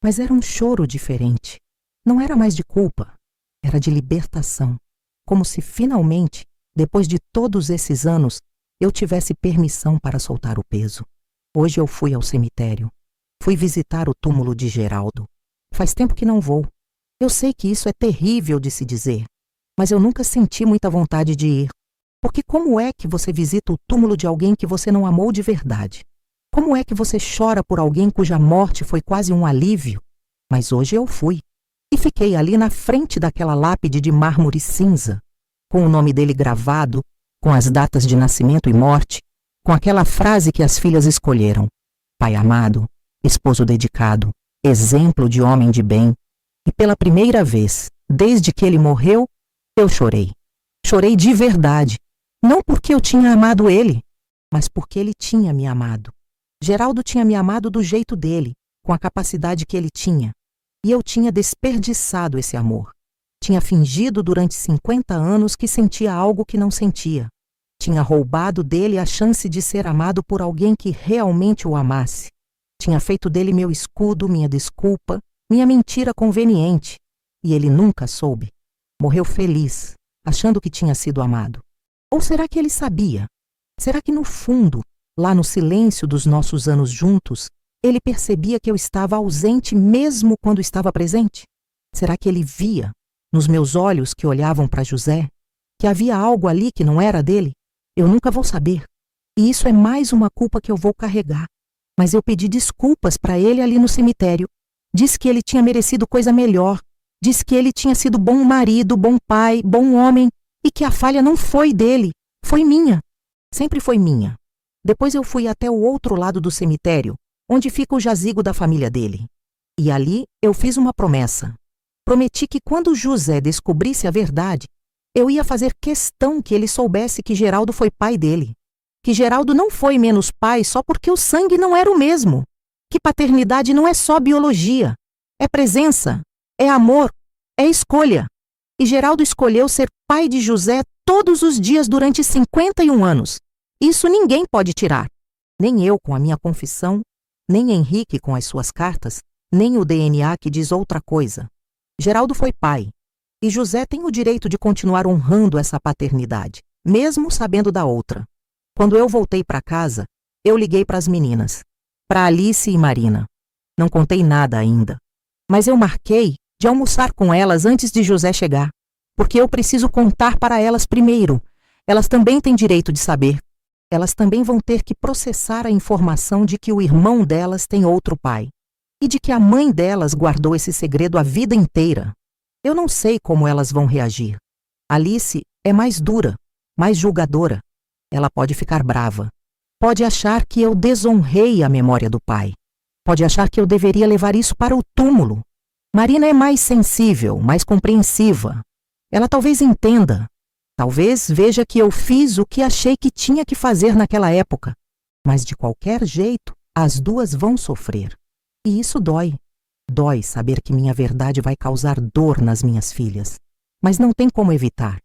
Mas era um choro diferente. Não era mais de culpa. Era de libertação, como se finalmente, depois de todos esses anos, eu tivesse permissão para soltar o peso. Hoje eu fui ao cemitério. Fui visitar o túmulo de Geraldo. Faz tempo que não vou. Eu sei que isso é terrível de se dizer, mas eu nunca senti muita vontade de ir. Porque como é que você visita o túmulo de alguém que você não amou de verdade? Como é que você chora por alguém cuja morte foi quase um alívio? Mas hoje eu fui. E fiquei ali na frente daquela lápide de mármore cinza, com o nome dele gravado, com as datas de nascimento e morte, com aquela frase que as filhas escolheram: pai amado, esposo dedicado, exemplo de homem de bem. E pela primeira vez, desde que ele morreu, eu chorei. Chorei de verdade, não porque eu tinha amado ele, mas porque ele tinha me amado. Geraldo tinha me amado do jeito dele, com a capacidade que ele tinha. E eu tinha desperdiçado esse amor. Tinha fingido durante 50 anos que sentia algo que não sentia. Tinha roubado dele a chance de ser amado por alguém que realmente o amasse. Tinha feito dele meu escudo, minha desculpa, minha mentira conveniente. E ele nunca soube. Morreu feliz, achando que tinha sido amado. Ou será que ele sabia? Será que no fundo, lá no silêncio dos nossos anos juntos, ele percebia que eu estava ausente mesmo quando estava presente? Será que ele via, nos meus olhos que olhavam para José, que havia algo ali que não era dele? Eu nunca vou saber. E isso é mais uma culpa que eu vou carregar. Mas eu pedi desculpas para ele ali no cemitério. Disse que ele tinha merecido coisa melhor. Disse que ele tinha sido bom marido, bom pai, bom homem, e que a falha não foi dele, foi minha. Sempre foi minha. Depois eu fui até o outro lado do cemitério, onde fica o jazigo da família dele. E ali eu fiz uma promessa. Prometi que quando José descobrisse a verdade, eu ia fazer questão que ele soubesse que Geraldo foi pai dele. Que Geraldo não foi menos pai só porque o sangue não era o mesmo. Que paternidade não é só biologia. É presença, é amor, é escolha. E Geraldo escolheu ser pai de José todos os dias durante 51 anos. Isso ninguém pode tirar. Nem eu com a minha confissão, nem Henrique com as suas cartas, nem o DNA que diz outra coisa. Geraldo foi pai, e José tem o direito de continuar honrando essa paternidade, mesmo sabendo da outra. Quando eu voltei para casa, eu liguei para as meninas, para Alice e Marina. Não contei nada ainda, mas eu marquei de almoçar com elas antes de José chegar, porque eu preciso contar para elas primeiro. Elas também têm direito de saber. Elas também vão ter que processar a informação de que o irmão delas tem outro pai e de que a mãe delas guardou esse segredo a vida inteira. Eu não sei como elas vão reagir. Alice é mais dura, mais julgadora. Ela pode ficar brava. Pode achar que eu desonrei a memória do pai. Pode achar que eu deveria levar isso para o túmulo. Marina é mais sensível, mais compreensiva. Ela talvez entenda. Talvez veja que eu fiz o que achei que tinha que fazer naquela época. Mas de qualquer jeito, as duas vão sofrer. E isso dói. Dói saber que minha verdade vai causar dor nas minhas filhas. Mas não tem como evitar.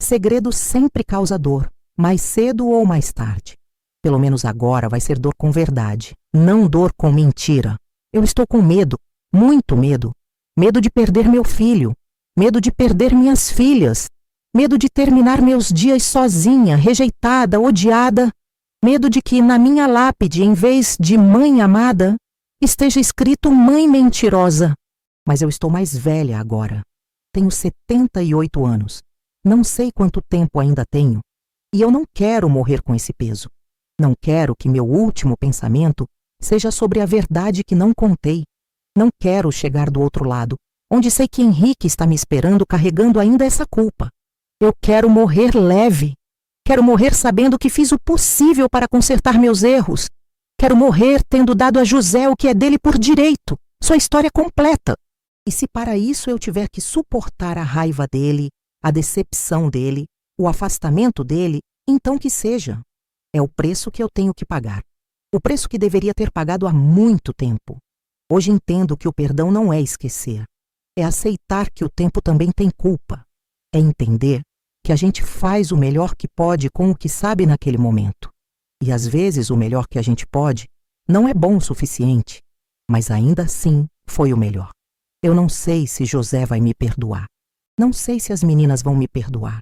Segredo sempre causa dor, mais cedo ou mais tarde. Pelo menos agora vai ser dor com verdade, não dor com mentira. Eu estou com medo, muito medo. Medo de perder meu filho, medo de perder minhas filhas, medo de terminar meus dias sozinha, rejeitada, odiada, medo de que na minha lápide, em vez de mãe amada, esteja escrito mãe mentirosa. Mas eu estou mais velha agora. Tenho 78 anos. Não sei quanto tempo ainda tenho. E eu não quero morrer com esse peso. Não quero que meu último pensamento seja sobre a verdade que não contei. Não quero chegar do outro lado, onde sei que Henrique está me esperando carregando ainda essa culpa. Eu quero morrer leve. Quero morrer sabendo que fiz o possível para consertar meus erros. Quero morrer tendo dado a José o que é dele por direito, sua história completa. E se para isso eu tiver que suportar a raiva dele, a decepção dele, o afastamento dele, então que seja. É o preço que eu tenho que pagar. O preço que deveria ter pagado há muito tempo. Hoje entendo que o perdão não é esquecer. É aceitar que o tempo também tem culpa. É entender que a gente faz o melhor que pode com o que sabe naquele momento. E às vezes o melhor que a gente pode não é bom o suficiente, mas ainda assim foi o melhor. Eu não sei se José vai me perdoar. Não sei se as meninas vão me perdoar.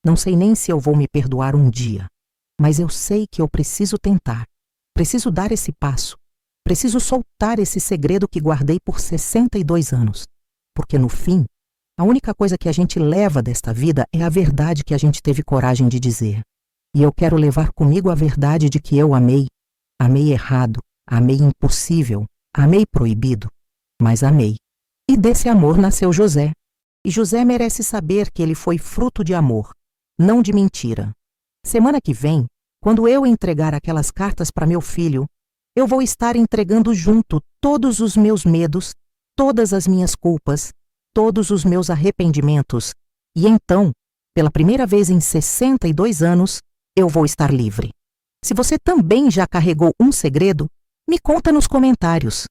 Não sei nem se eu vou me perdoar um dia. Mas eu sei que eu preciso tentar. Preciso dar esse passo. Preciso soltar esse segredo que guardei por 62 anos. Porque no fim, a única coisa que a gente leva desta vida é a verdade que a gente teve coragem de dizer. E eu quero levar comigo a verdade de que eu amei. Amei errado, amei impossível, amei proibido, mas amei. E desse amor nasceu José. E José merece saber que ele foi fruto de amor, não de mentira. Semana que vem, quando eu entregar aquelas cartas para meu filho, eu vou estar entregando junto todos os meus medos, todas as minhas culpas, todos os meus arrependimentos. E então, pela primeira vez em 62 anos, eu vou estar livre. Se você também já carregou um segredo, me conta nos comentários.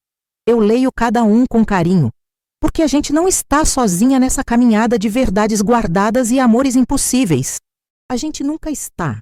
Eu leio cada um com carinho, porque a gente não está sozinha nessa caminhada de verdades guardadas e amores impossíveis. A gente nunca está,